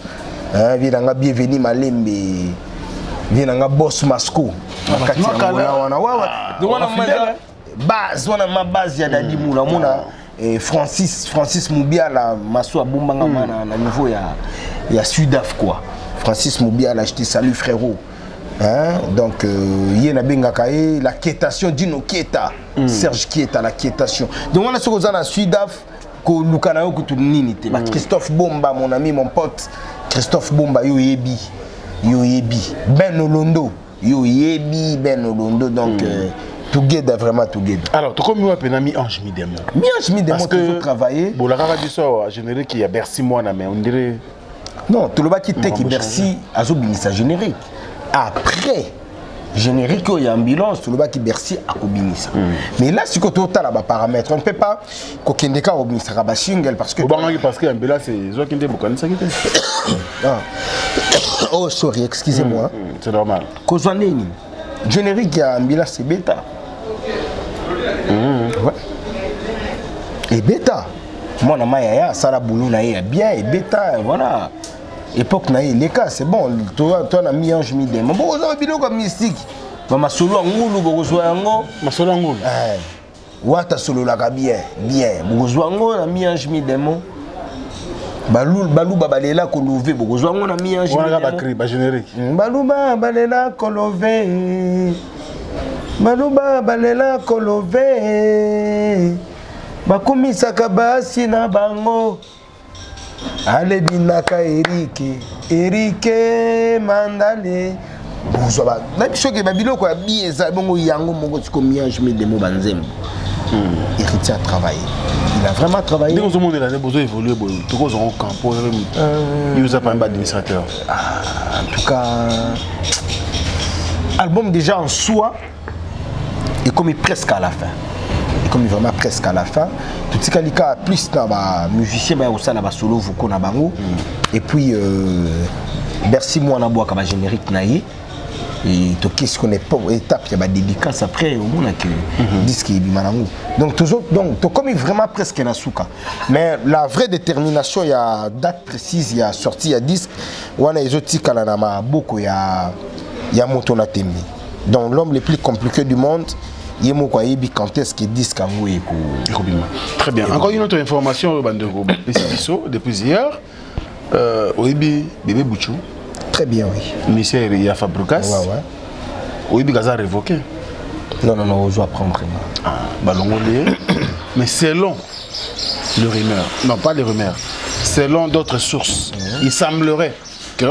vient nga bienvenue Malembe vient nga boss Masco base wana ma base ya Dadi Moula mona Francis Moubiala maso abombanga na niveau ya il y a Sudaf quoi. Francis Mobia l'a acheté, salut frérot. Hein? Donc, il y a la quêtation Dino Kieta, Serge Kieta, la quêtation. Donc, on a ce qu'on a dans Sudaf, Christophe Bomba, mon ami, mon pote, Christophe Bomba, yo yebi. Ben Olondo, yo yebi, Ben Olondo, donc, together, vraiment together. Alors, tu comme un peu mi-ange, mi-démon. Mi-ange, mi-démon, toujours travaillé. Bon, la rara du soir, générique, il y a Bercy, moi, mais on dirait. Non, tout le monde qui était Bercy, a ça générique. Après, générique, il y a ambulance, tout le monde qui Bercy a obinissa. Mais là, si tu as les paramètres, on ne peut pas qu'il y ait un single parce que. Parce que l'ambulance, c'est Zoa qui est oh, sorry, excusez-moi. C'est normal. Kozwaneni, générique, il y a ambulance, c'est bêta. Ouais. Et bêta. Moi, ça la boulot, bien, et bêta, voilà. Époque les cas c'est bon, toi on a mis ange mi démon. Bon, on a vidéo comme mystique. Mama solo ngulu bozwa ngo, masolo ngulu. Wata solo la bien, bozwa ngo na mi ange mi démon. Balou balela ko lever bozwa ngo na mi ange mi démon. On a ba cri ba générique. Balou balela ko lever. Balou balela ko lever. Bakumisa kabasi na bango. Ale binaka Erike Mandale. Bonsoir. La bicho ke babilo ko bien ça bongo yango mongo tiko miange me demo banzembo. Héritier a travaillé. Il a vraiment travaillé. Dès que monde là besoin évoluer tout cause en campo il nous a pas un administrateur. En tout cas album déjà en soi est comme presque à la fin. Comme vraiment presque à la fin. Tout ce qu'il y a plus de musiciens, il y a solo vocal na bango. Et puis Bercy moi na bois comme générique naïe. Et tout qu'est-ce qu'on est pas étape il y a des dédicaces après au monde que disque est bimanango. Donc toujours donc comme vraiment presque na souka. Mais la vraie détermination il y a date précise il y a sorti il y a disque wana ezotika na ma beaucoup il y a moto na tembi. Donc l'homme le plus compliqué du monde. Quand est-ce qu'il dit très bien. Encore une autre information depuis hier. Oibi bébé Bouchou. Très bien, oui. Monsieur Ria Fabregas. Oibi Gaza révoqué. Non, on doit prendre. Mais selon le rumeur, non pas les rumeurs, selon d'autres sources, il semblerait que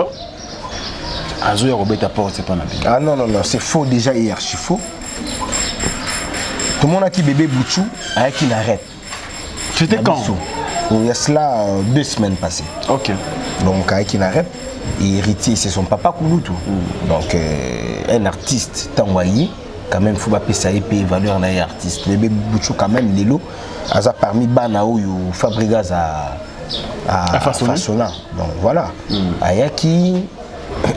Azoya Robert Porte c'est pas nabi. Ah non, c'est faux déjà et archi faux. Tout le monde a qui bébé Bouchou avec qui n'arrête. C'était quand? Il y a cela 2 semaines passées. Ok. Donc avec qui n'arrête, et héritier c'est son papa Kouloutou. Donc un artiste t'envoyé, quand même il faut pas payer valeur d'un artiste. Bébé Bouchou quand même les lots, asa parmi Banao yo Fabregas à Fassona. Donc voilà. Ayaki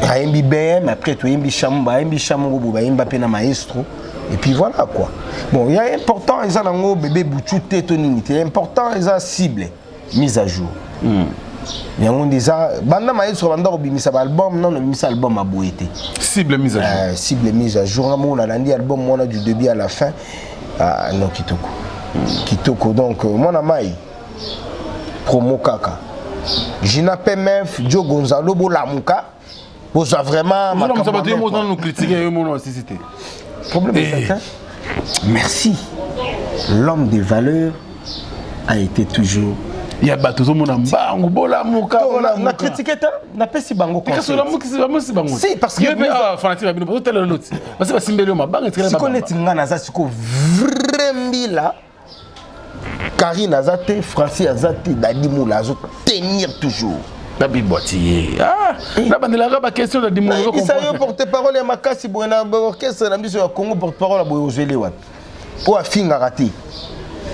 Ayembi BM après tu Ayembi Chambo, Ayembi Chambo, Ayembi Pena Maestro. Et puis voilà quoi. Bon, il y a important, ils ont bébé Bouchou tétonimité. Important, ils ont cible, mise à jour. Il y a un déjà, banda maïs banda obimisa album, non, obimisa album à boété. Cible mise à jour. Cible mise à jour. On a lundi album, on a du début à la fin. Ah non, Kitoko. Kitoko, donc, mon amaï, promo kaka. Gina PMF, Joe Gonzalo, Bolamuka. Vous avez vraiment. Nous critiquer, nous assisté. Problème est certain. Merci. L'homme des valeurs a été toujours. Il y a tout le monde en bango, bola muka. On a critiqué ça. On a pas si bango. Si parce que. Fanatique, mais pas tel l'autre. Parce que Simbele ma bango. Si qu'on est ngana za siko vraiment là. Karine Azate, Francis Azate, Dadi Moula, tenir toujours. Babi Boitier. Ah, la bande la raba question de Dimouro. Il s'agit porte-parole à Makasi Boena orchestre la mission Congo porte-parole à Boyozele wat. Ou à Finga raté.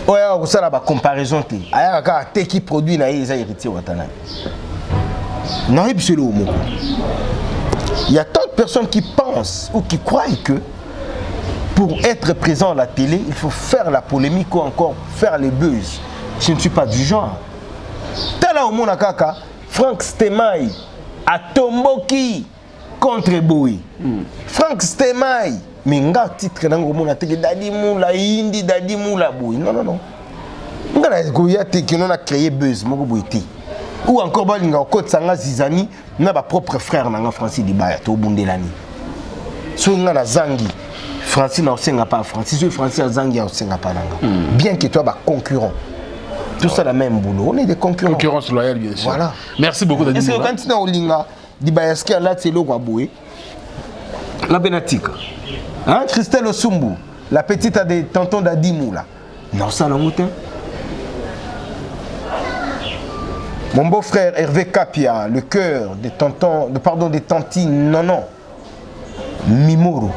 Ou à ça la comparaison té. Aya ka té qui produit na isa héritier watana. Non, et puis le mot. Il y a tant de personnes qui pensent ou qui croient que pour être présent à la télé, il faut faire la polémique ou encore faire les buzz. Je ne suis pas du genre. Tala au monde kaka, Frank Stemai a Tomboki contre Boui. Frank Stemai, mais nga titre nango mona teke Dadi Moula Indi Dadi Moula Boui. Non. Nga na ko ya te ki non a créé buzz moko boiti. ou encore balinga okot sanga zizani na ba propre frère nanga Francis Dibaya to bundelani so nga na zangi Francis na osenga pas Francis so Francis azangi na osenga pas nanga bien que toi ba concurrent tout ça la même boulot on est des concurrents concurrence loyale bien sûr voilà merci beaucoup Dadi est-ce que quand tu na olinga Dibaya ski là c'est lo kwa boé la benatika hein Christelle Osumbu la petite a des tontons d'Adimou là non ça la moutin. Mon beau-frère Hervé Kapia, le cœur des tontons, des tantines Nono Mimoro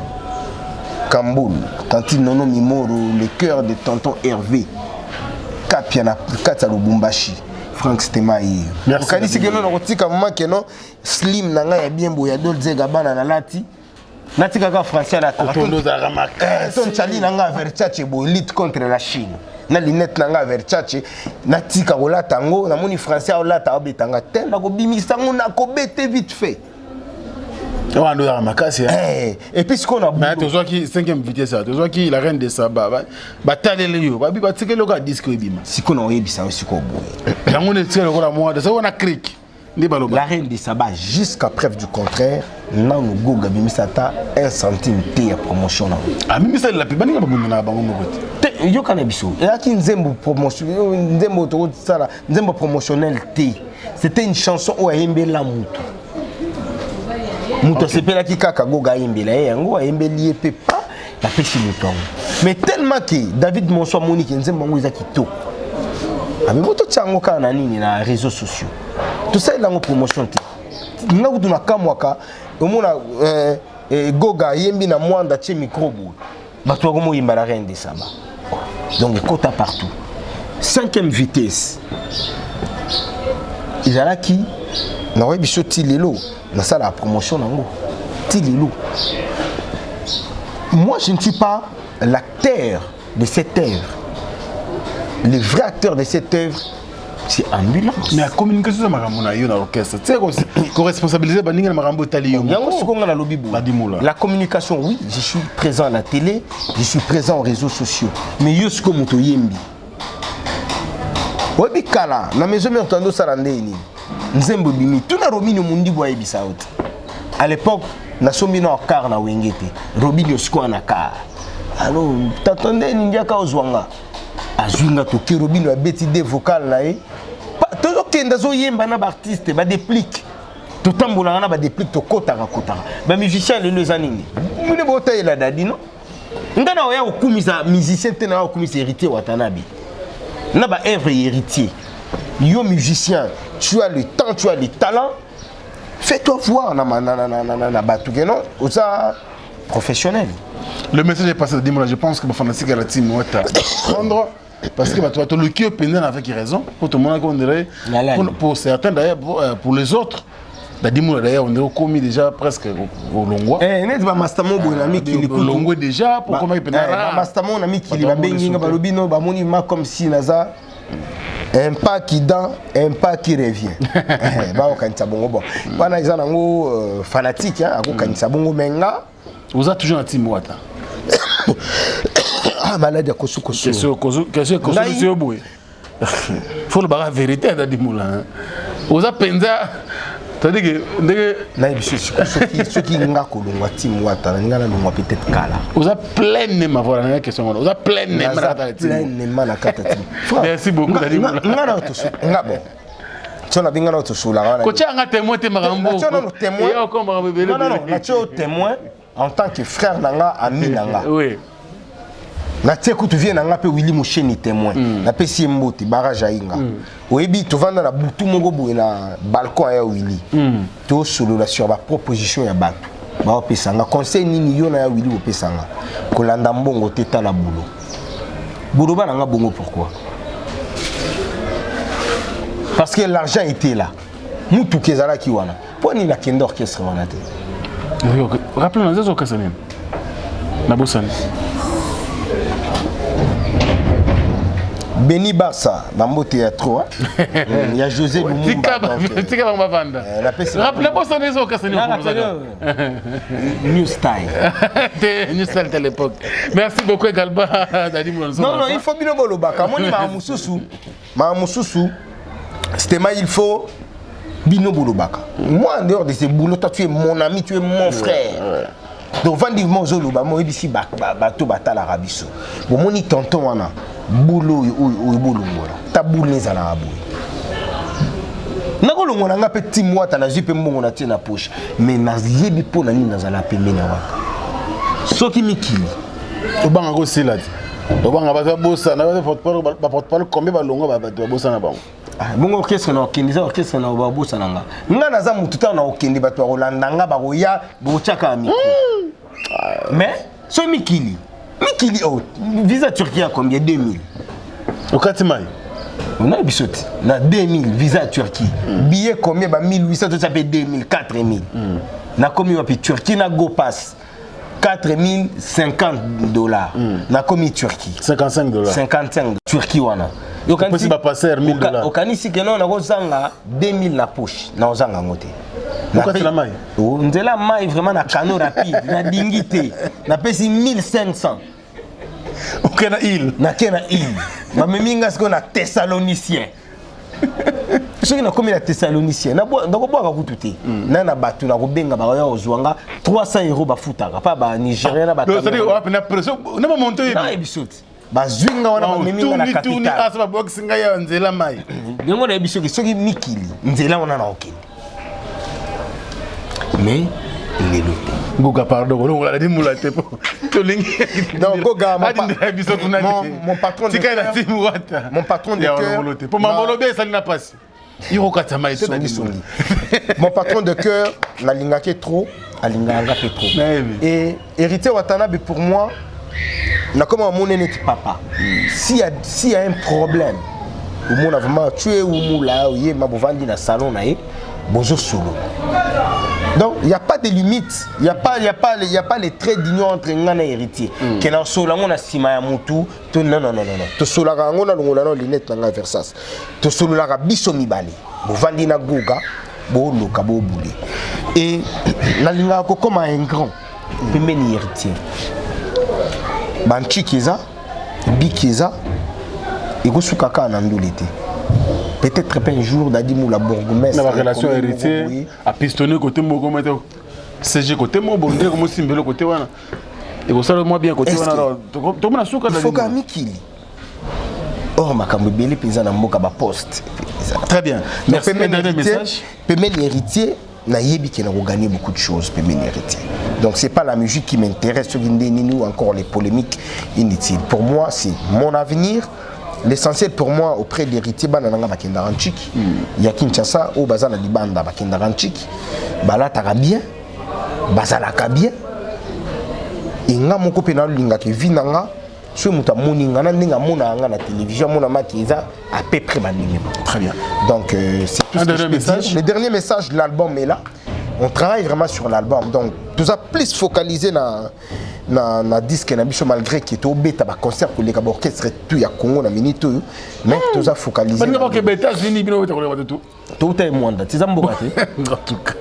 Kamboul, tantine Nono Mimoro, le cœur des tontons Hervé Kapia na Kata Lubumbashi, Frank Stemaï. Merci. Quand c'est que non rotika maman que non slim nanga ya bien boya dolze gabana na lati. Nati kaka français na tondo za ramaka. Ton chali nanga Versace bo lutte contre la Chine. Na linette nanga Versace na tika ko latango na moni français o lata obetanga ten na ko bimisa ngo na ko bete vite fait. Wando ya makasi. Et puis ce qu'on a mais to zo ki 5e vitesse to zo ki la reine de Saba ba talele yo ba bi ba tikelo ka disque bima. Si qu'on a yebisa aussi ko boye. Yango ne tikelo ko la moi de ça on a cric. La reine de Saba jusqu'à preuve du contraire na no goga bimisata 1 centime te promotion na. Ah mimisa la pe baninga ba munana bango mokoti. Yo kana biso elaki nzembo promotion nzembo to sala nzembo promotionnel T c'était une chanson où ayembela mutu mutu sepelaki kaka goga ayembela yango ayembeli epe pa la pesi mutu mais tellement que David Monsoa Monique nzembo ngo ezaki to abi moto tsango kana nini na réseaux sociaux tout ça est promotion T nga kutu na kamwaka omona goga yembi na mwanda tche microbo bato ko moyimba la reine de Saba. Donc, quota partout. 5e vitesse. Il y a là qui n'a pas bichot Tilelo. Dans ça, la promotion, Tilelo. Moi, je ne suis pas l'acteur de cette œuvre. Le vrai acteur de cette œuvre, c'est Ambulance. Mais la communication, c'est un orchestre. Tu sais, co-responsabiliser, la communication, oui, je suis présent à la télé, je suis présent aux réseaux sociaux. Mais je suis comme Yembi. Oui, Kala, la maison de Tando Sarandéni, Nzembo Bimi, tout le Robin Mundi Boye Bissaout. À l'époque, na somino en car na Wengete, Robin Yosko en car. Alors, t'attendais Nindiaka Ozwanga. Azunga to ki Robin a bêti des vocales là. Toujours qu'il y a des artistes, des dépliques. Tout le temps, il y a des dépliques, tout le temps. Les musiciens, les années. Vous ne pouvez pas dire ça, non? Vous avez des musiciens qui sont héritiers. Vous avez des œuvres héritiers. Vous êtes musicien, tu as le temps, tu as le talent. Fais-toi voir dans le professionnel. Le message est passé, je pense que Fantastique à la team prendre. Parce que tu as le cœur pénal avec raison. Pour tout le monde, on dirait, pour certains d'ailleurs, pour les autres, d'ailleurs, on est commis déjà presque au Longwa. Mastamo bonami qui le Longwa déjà pour comment il peut Mastamo nami qui li babengi balobino ba monima comme si naza un pas qui dent, un pas qui revient. Ba o kanisa bongo bon. Bana ils en fanatique hein, ako kanisa bongo menga. Vous êtes toujours un team Wata. Ah, malade à Kosu. Qu'est-ce que c'est au bout? Faut le barrer vérité à Dadimoula. Vous avez pensé, c'est-à-dire que ceux qui n'ont pas de team Wata, n'ont peut-être Kala. Vous avez pleinement voilà la question. Vous avez pleinement la carte. Merci beaucoup Dadimoula. Tu as bien notre sous la. Coach a témoin de Marambo. Non, témoin en tant que frère nanga, ami nanga. Oui. Na teko tu viens nanga pe Willy Moucheni témoin. Na pe si mboti barrage ainga. Oyebi tu vanda na butu mongo boye na balcon ya Willy. To solo la sur ba proposition ya bato. Ba opesanga conseil nini yo na ya Willy opesanga. Kolanda mbongo teta la boulot. Boulot ba nanga bongo pourquoi? Parce que l'argent était là. Mutu kezala ki wana. Poni la kendo orchestre wana te. Rappelez-nous les autres questions. Nabosani. Beni Barça, Bambo Théâtre. Il y a José Lumumba. Rappelez-moi les autres questions. New Style. New Style de l'époque. Merci beaucoup également. Non, il faut bien le baka. Moi, ma mususu. Stéma, il faut Bino Boulobaka. Moi, en dehors de ces boulots, toi, tu es mon ami, tu es mon frère. Donc, Vandi Mozoloba, moi, ici, bateau batal arabiso. Bon, mon tonton, wana, boulot, ou boulot, ta boule, les arabes. Nakolo ngona nga petit mois ta na jipe mbongo na tie na poche mais na yebi po na nini nazala pembe na waka soki mikili obanga ko sila ti obanga ba bosa na ba porte-parole combien ba longo ba bosa na bango bongo orchestre na okendisa orchestre na ba bosa na nga naza mutu ta na okendi bato ba kolanda nga ba koya bochaka ami mais so mikili oh visa Turquie à combien 2000 okati mai on a bisoti na 2000 visa à Turquie billet combien ba 1800 tout ça fait 2000 4000 na komi wapi Turquie na go pass 4050 $. Na komi Turquie $55 55 Turquie wana yo kan si ba passer $1000 okanisi ke non na ko zanga 2000 na poche na ozanga ngote okati la mai ndela mai vraiment na canot rapide na dingité na pesi 1500 OK na île ba meminga siko na Thessalonicien soki na komi na Thessalonicien na ko boka kutu te na batu na ko benga ba ya ozwanga 300 € ba futaka pa ba Nigérien na ba ça dit on a pression na ba monter na ebisoti ba zwinga wana ba meminga na capitale asa ba boxinga ya nzela mai ndengo na ebisoki soki mikili nzela wana na okende mais Goga pardon, on a dit moulaté pour non Goga mon patron de cœur mon patron de cœur pour mamolobe ça n'a pas mon patron de cœur la lingake trop alinganga fait trop et héritier Watanabe pour moi na comme mon aîné papa s'il y a un problème au monde vraiment tué ou moula ou yé mabovandi na salon na e bozo solo. Donc il y a pas de limite, il y a pas les traits d'union entre ngana et héritier. Que na solo ngona sima ya mutu, to non. To solo ka ngona ngona no linette na Versace. To solo la biso mibale. Bovandi na goga, bo loka bo boulé. Et la linga ko comme un grand pemeni héritier. Banchi kiza, bikiza, et go sukaka na ndolete. Peut-être pas un jour d'Adimou la bourgmestre. La relation héritier a pistonné côté Mogo CG côté Mogo comme Simbelo côté wana. Et vous savez moi bien côté wana. Tout le souka il faut qu'à Mikili. Oh ma camébélé paysan na mboka ba poste. Très bien. Merci. Pemel héritier na yebi qui n'a gagné beaucoup de choses Pemel héritier. Donc c'est pas la musique qui m'intéresse sur Indeni ou encore les polémiques inutiles. Pour moi c'est mon avenir. L'essentiel pour moi auprès d'héritier bananga bakenda ranchiki ya Kinshasa au bazana libanda bakenda ranchiki balata bien bazalaka bien et nga moko pe na linga ke vinanga so muta moninga na ndinga mona nga na télévision mona makiza à peu près bandingi. Très bien. Donc c'est tout ce que je peux dire. Le dernier message de l'album est là. On travaille vraiment sur l'album. Donc tout ça plus focalisé na disque na biso malgré que to beta ba concert ko leka ba orchestre tout ya Congo na minute mais tout ça focalisé. Ba ke beta zini bino beta ko leka tout. Tout est mwanda, tu zamboka te. En tout cas.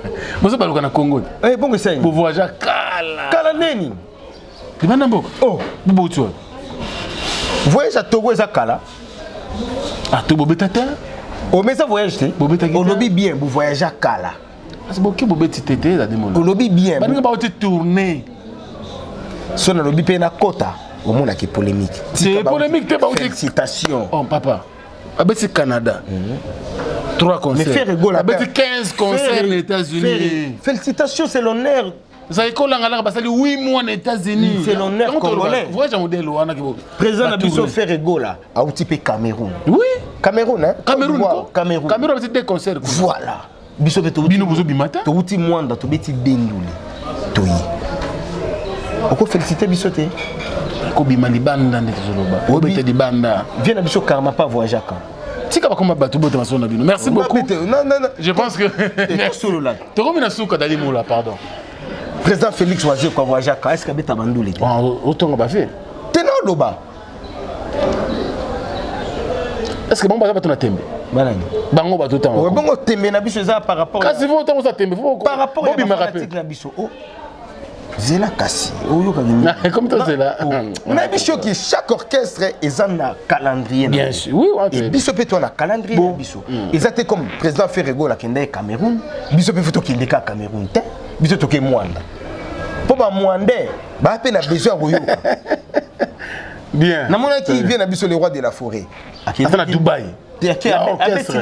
Mo so baluka na Congo. Eh bongo c'est. Bo voyager kala. Kala neni. Tu vas namboka. Oh, bo tu. Voyage à Togo et Kala. Ah Togo beta ta. O mais ça voyage te. Bo beta. On lobby bien, bo voyage à Kala. C'est beaucoup bo beta tété la démon. On lobby bien. Ba nga ba te tourner. Si on a lobby pe na kota, au monde a qui polémique. C'est polémique te ba félicitations. Oh papa. Abeti Canada. 3 concerts. Mais faire rigolo. Abeti 15 concerts aux États-Unis. Félicitations, c'est l'honneur. Ça école ngala ba sali 8 mois aux États-Unis. C'est l'honneur congolais. Voyage modèle wana ki président Nabiso fait rigola a outi Cameroun. Oui. Cameroun hein. Cameroun abeti 2 concerts. Voilà. Biso beto bino bozo bimata. To outi mwanda to beti bendule. Toyi. Oko féliciter bisoté. Ko bima libanda ndete zoloba. Obete libanda. Viens na biso karma pas voyager quand. Tika ba komba batu bote masona bino. Merci beaucoup. Non. Je pense que merci là. To komina suka dali mola pardon. Président Félix Oazé quoi voyager quand est-ce que beta bandule. Otonga ba fait. Tena loba. Est-ce que bon ba na tembe? Banani. Bango ba tout temps. Ouais bongo tembe na biso ça par rapport. Kasi vous temps ça tembe. Par rapport à l'article na biso. Zela Kassi. Comme toi, c'est là. On a dit que chaque orchestre est un calendrier. Bien sûr, oui. Et Bissopé, tu as un calendrier. Ils étaient comme président Ferrego, qui est Cameroun. Bissopé, tu as un Cameroun. Bissopé, tu as un Mwanda. Pour Mwanda, tu as besoin de bien. Namona qui vient à Bissopé, le roi de la forêt. Attends, à Dubaï. Tu as quel orchestre?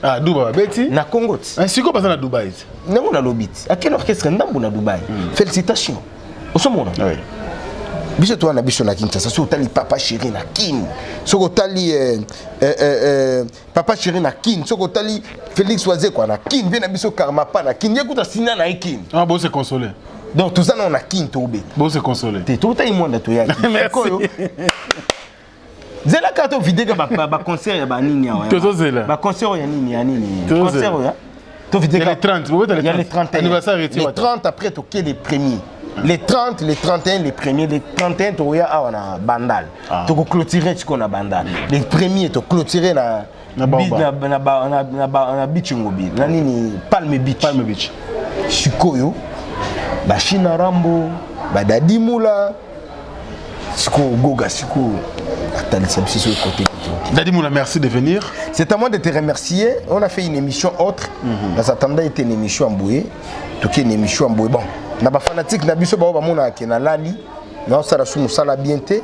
Ah, Dubaï, Betty. Na Congo. C'est quoi passer à Dubaï? Non, on a l'obit. À quel orchestre ndambo na Dubaï? Félicitations. Au sommet. Oui. Biso toi na biso na Kinshasa, so tali papa chéri na Kin. So tali papa chéri na Kin, so tali Félix Oisé quoi na Kin, vient na biso Karma pa na Kin. Yekuta sina na Kin. Ah bon, c'est consolé. Donc tout ça on a Kin to obé. Bon, c'est consolé. T'es tout taille monde to ya. Merci. Zela kato vidéo ba concert ya ba nini ya. Toto zela. Ba concert ya nini ya nini. Concert ya. To vidéo. Il y a les 30, il y a les 30. Anniversaire les 30 après to les premiers. Les 30, les 31, les premiers, les 31 to ya on a bandal. To clôturer ce qu'on a bandal. Les premiers to clôturer na beach ngobi. Na nini Palme Beach. Palme Beach. Shikoyo. Ba China Rambo, ba Dadi Moula. Siko Goga Siko. Dadi Moula, merci de venir. C'est à moi de te remercier. On a fait une émission autre. Dans attendant était une émission en bouée. Tout une émission en bouée. Bon, na ba fanatique na biso ba mona ke na lali. Na sala sou sala bienté.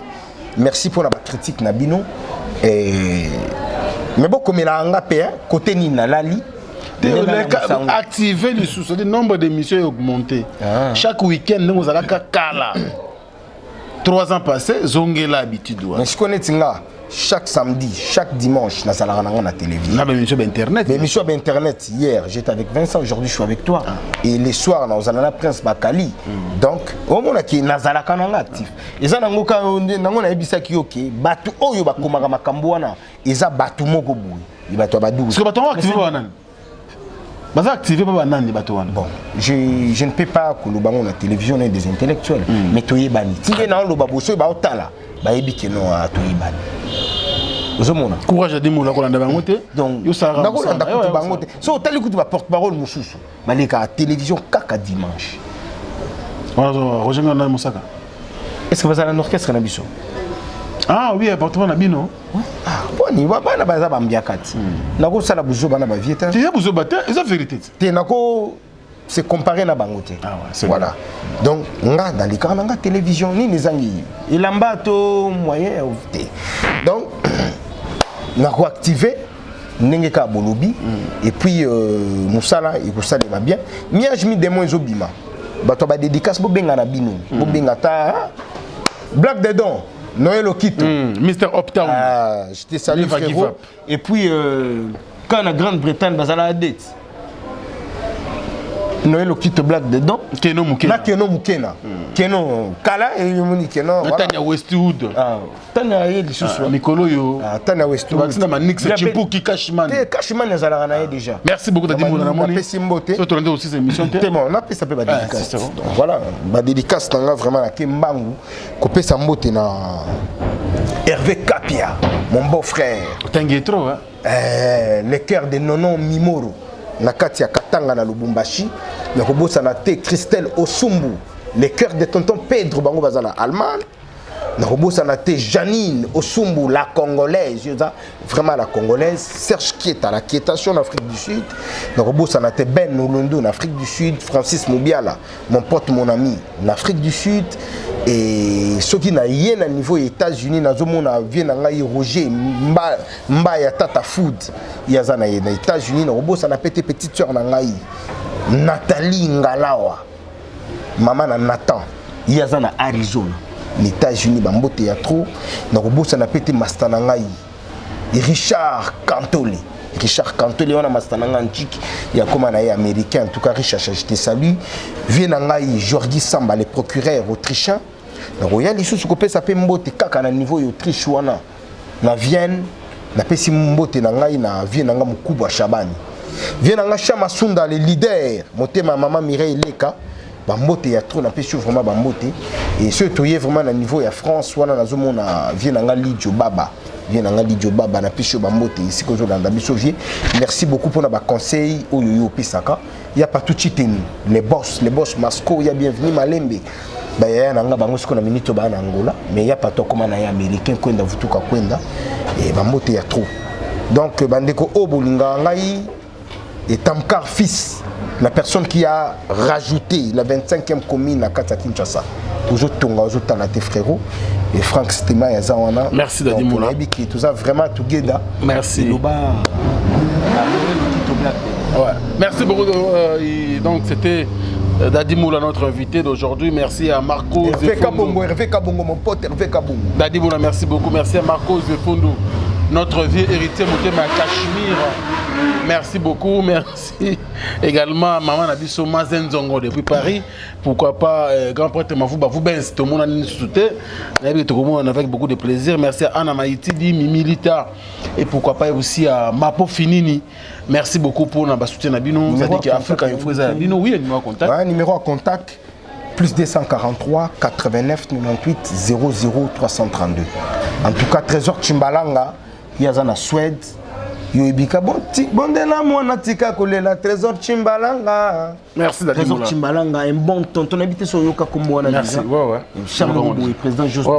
Merci pour la critique na bino. Mais bon comme la anga pe côté ni na lali. Activer le sous, le nombre d'émissions est augmenté. Chaque week-end nous allons kala. 3 ans passés, Zongela habitude. Mais je connais Tinga, chaque samedi, chaque dimanche, nous allons à la télévision. On a émission d'internet. L'émission d'internet, hier, j'étais avec Vincent, aujourd'hui je suis avec toi. Et les soirs, nous allons à la Prince Bakali. Donc, au moment où nous allons actif. Et ça, nous allons à Ebisaki, ok, Batu, oh, yo, Bakomara Makambouana, et ça, Batu Mogobu. Il va te badou. Est-ce que Batu va activer Bon, je ne peux pas que nous la télévision et des intellectuels, mais tu es banni. Si tu es dans le baboso, tu es là, tu es là. Courage à dire que tu es là. Donc, tu es là. Si tu es là, porte-parole, tu es la télévision kaka dimanche. Est-ce que vous avez un orchestre? Ah oui, appartement Nabino. Ah, bon, il va pas na baza bambiakati. Nako sala buzo bana ba vieta. Tu as buzo baté, c'est vérité. Té nako c'est comparé na bangote. Ah ouais, c'est voilà. Donc nga dans les cas nga télévision ni nezangi. Ilamba to moyen té. Donc nako activer ndenge ka bolobi et puis musala il ko sala bien. Mia jimi demo ezobima. Bato ba dédicace bo benga na bino. Bo benga ta Black dedans. Noël Okito. Mr. Uptown. Ah, je te salue frérot. Et puis, quand la Grande-Bretagne va à la dette, Noël Okito Black dedans. Keno Mukena. Keno Mukena. Keno Kala et Yomoni Keno. Tania Westwood. Ah, Tania Yeli Nikolo yo. Tania Westwood. Tu vas Nix Chipuki Cashman. Cashman les a déjà. Merci beaucoup Dadi Moula Namoni. Merci Mbote. Surtout on aussi cette émission. Tellement, on a fait ça peut dédicace. Voilà, ma dédicace tanga vraiment à Kimbangu. Kopé Sambote na Hervé Kapia, mon beau-frère. Tanguy trop hein. Le cœur de Nonon Mimoro. Nakati ya Katanga na Lubumbashi. Nakobosa na te Christelle Osumbu. Le cœur de tonton Pedro Bango Bazana Allemagne. Nakobosa na te Janine Osumbu, la Congolaise. Vraiment la Congolaise. Serge Kieta, la Kietation en Afrique du Sud. Nakobosa na te Ben Nolondo en Afrique du Sud. Francis Moubiala, mon pote, mon ami, en Afrique du Sud. Et ceux qui n'ont rien à niveau des États-Unis, viennent Roger Mbaya Tata Food. Il y a des États-Unis, ça a pété petite soeur Nathalie Ngalawa, maman Nathan. Il y a des Arizona, les États-Unis, il y a trop. Ça a pété Mastanangaï. Richard Cantole. Richard Cantole, on a Mastanangaï, il y a comme un américain, en tout cas Richard, je te salue. Viennent Jordi Samba, le procureur autrichien. Royal ici ce qu'on ça peut mbote kaka na niveau Autriche wana na Vienne na pesi mbote na ngai na Vienne nga mukubwa Shabani Vienne nga Chama Sunda le leader motema maman Mireille Leka bambote ya trop napesi vraiment bambote et ce toye vraiment na niveau ya France wana nazomona vie na nga Lidio Baba napesi bambote ici ko jolanda biso vie. Merci beaucoup pour na ba conseil oyo yo pisaka ya patu chiteni les boss Masco ya bienvenue Malembe ba ya nanga bango siko na minito ba na Angola mais ya pato comme na ya américain kwenda vutuka kwenda et bambote ya trop donc bandeko obolinga ngai et Tamkar fils, la personne qui a rajouté la 25e commune à Kata Kinshasa. Toujours Tonga, toujours Tanate frérot. Et Franck Stema et Zawana. Merci Dadi Moula. Tout ça vraiment together. Merci. Ouais. Merci beaucoup. Donc c'était Dadi Moula, notre invité d'aujourd'hui. Merci à Marco Zefondo. Hervé Kabongo, mon pote Hervé Kabongo. Dadi Moula, merci beaucoup. Merci à Marco Zefondo, notre vieux héritier Motema Cachemire. Merci beaucoup, merci également à Maman Nabiso Mazen Zongo depuis Paris. Pourquoi pas grand prêtre Mavouba Voubens, tout le monde a une soutien. Avec beaucoup de plaisir. Merci à Anna Maïtidi, Mimilita et pourquoi pas aussi à Mapo Finini. Merci beaucoup pour notre soutien à Bino. Ça dit qu'Afrique a une fois à Bino. Oui, un numéro à contact. Un numéro à contact plus 243 89 98 00 332. En tout cas, Trésor Chimbalanga, il y a en Suède. Yoibika bondela mwana tika kolela Trésor Chimbalanga. Merci Dadi Trésor Chimbalanga, un bon tonton habité sur Yoka Kombo. Merci. Ouais. Charles Boubou, président Justin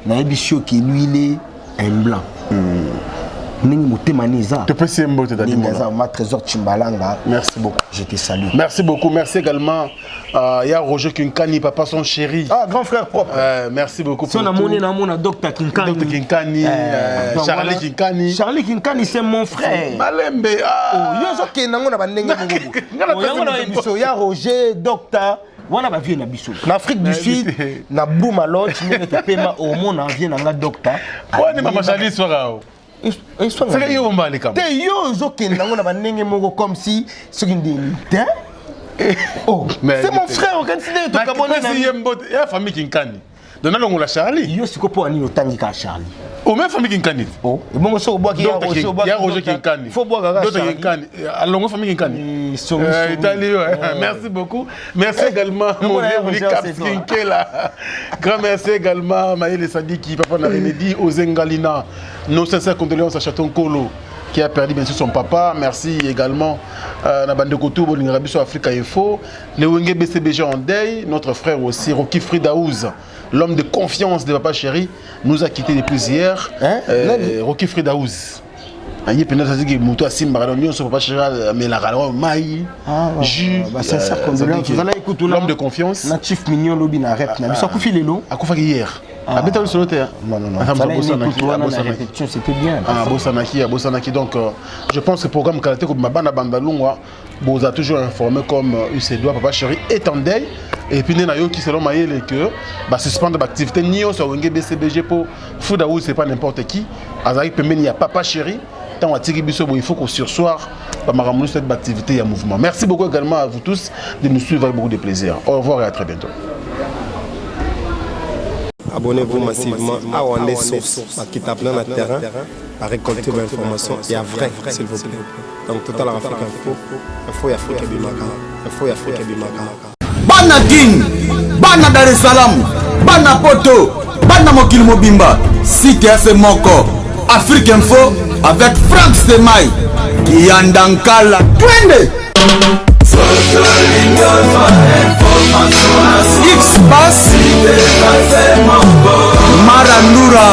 Naïbi qui lui il est un blanc. Tu peux essayer ma Trésor Chimbalanga. Merci beaucoup. Je te salue. Merci beaucoup. Merci également à Roger Kinkani, papa son chéri. Ah, grand frère propre. Merci beaucoup. Si on a mon Docteur Kinkani. Docteur Kinkani, Charlie Kinkani. Charlie Kinkani, c'est mon frère. Malembe. Il y a Roger, Docteur. Wana ba vie na biso na Afrique du Sud na Bouma Lodge ni to pema au monde en vient na docteur wani mama Charlie soka c'est que yo mbali kam te yo zokenda ngona ba ndenge moko comme si ce qui ndeni oh c'est mon frère on considère to kabona na yembote ya famille Kinkani dona longo la Charlie yo sikopo ani otangi ka Charlie o même famille Kinkani oh et bon so boaki ya Roger Kinkani faut boire ga Charlie Kinkani alongo famille Kinkani italien merci beaucoup merci également mon vieux Cap Kinkela grand merci également Maël Sadiki papa na Remedi Ozengalina nos sincères condoléances à Chaton Kolo qui a perdu bien sûr son papa. Merci également à la bande de Kotou, Bolingarabiso Africa Info, le Wenge BCBG en deuil, notre frère aussi, Rocky Fridaouz, l'homme de confiance de papa chéri, nous a quittés depuis hier. Rocky Fridaouz. Il peut nous dire que Moutou Simba, son papa chéri, mais la raloi, Maï, Jus, l'homme de confiance. Natif mignon, lobby na rep, na biso koufi lelo. A koufa hier. Habite sur le terre. Non. C'était bien. Ah, Bossanaki. Donc, je pense que le programme Kalaté comme Mabana Bandalungwa, vous a toujours informé comme UC2, papa chéri est en deuil. Et puis, nous qui selon Maël que suspendre l'activité Nio sur Wenge BCBG pour Foudaoui, c'est pas n'importe qui. Azari Pemeni, il y a papa chéri. Tant à Tigibiso, il faut qu'au sursoir, Maramounou cette activité et un mouvement. Merci beaucoup également à vous tous de nous suivre avec beaucoup de plaisir. Au revoir et à très bientôt. Abonnez-vous massivement à Wandé Source, qui tape plein de terrain, à récolter vos informations et à vrai, s'il vous plaît. Donc, tout à l'heure, Afrique Info, il faut y Afrique Bimaka. Bana King, Bana Dar es Salaam, Bana Poto, Bana Mokil Mobimba, CTF Moko, Afrique Info, avec Franck Stemai, Yandankala, Twende! X-Bass Marandura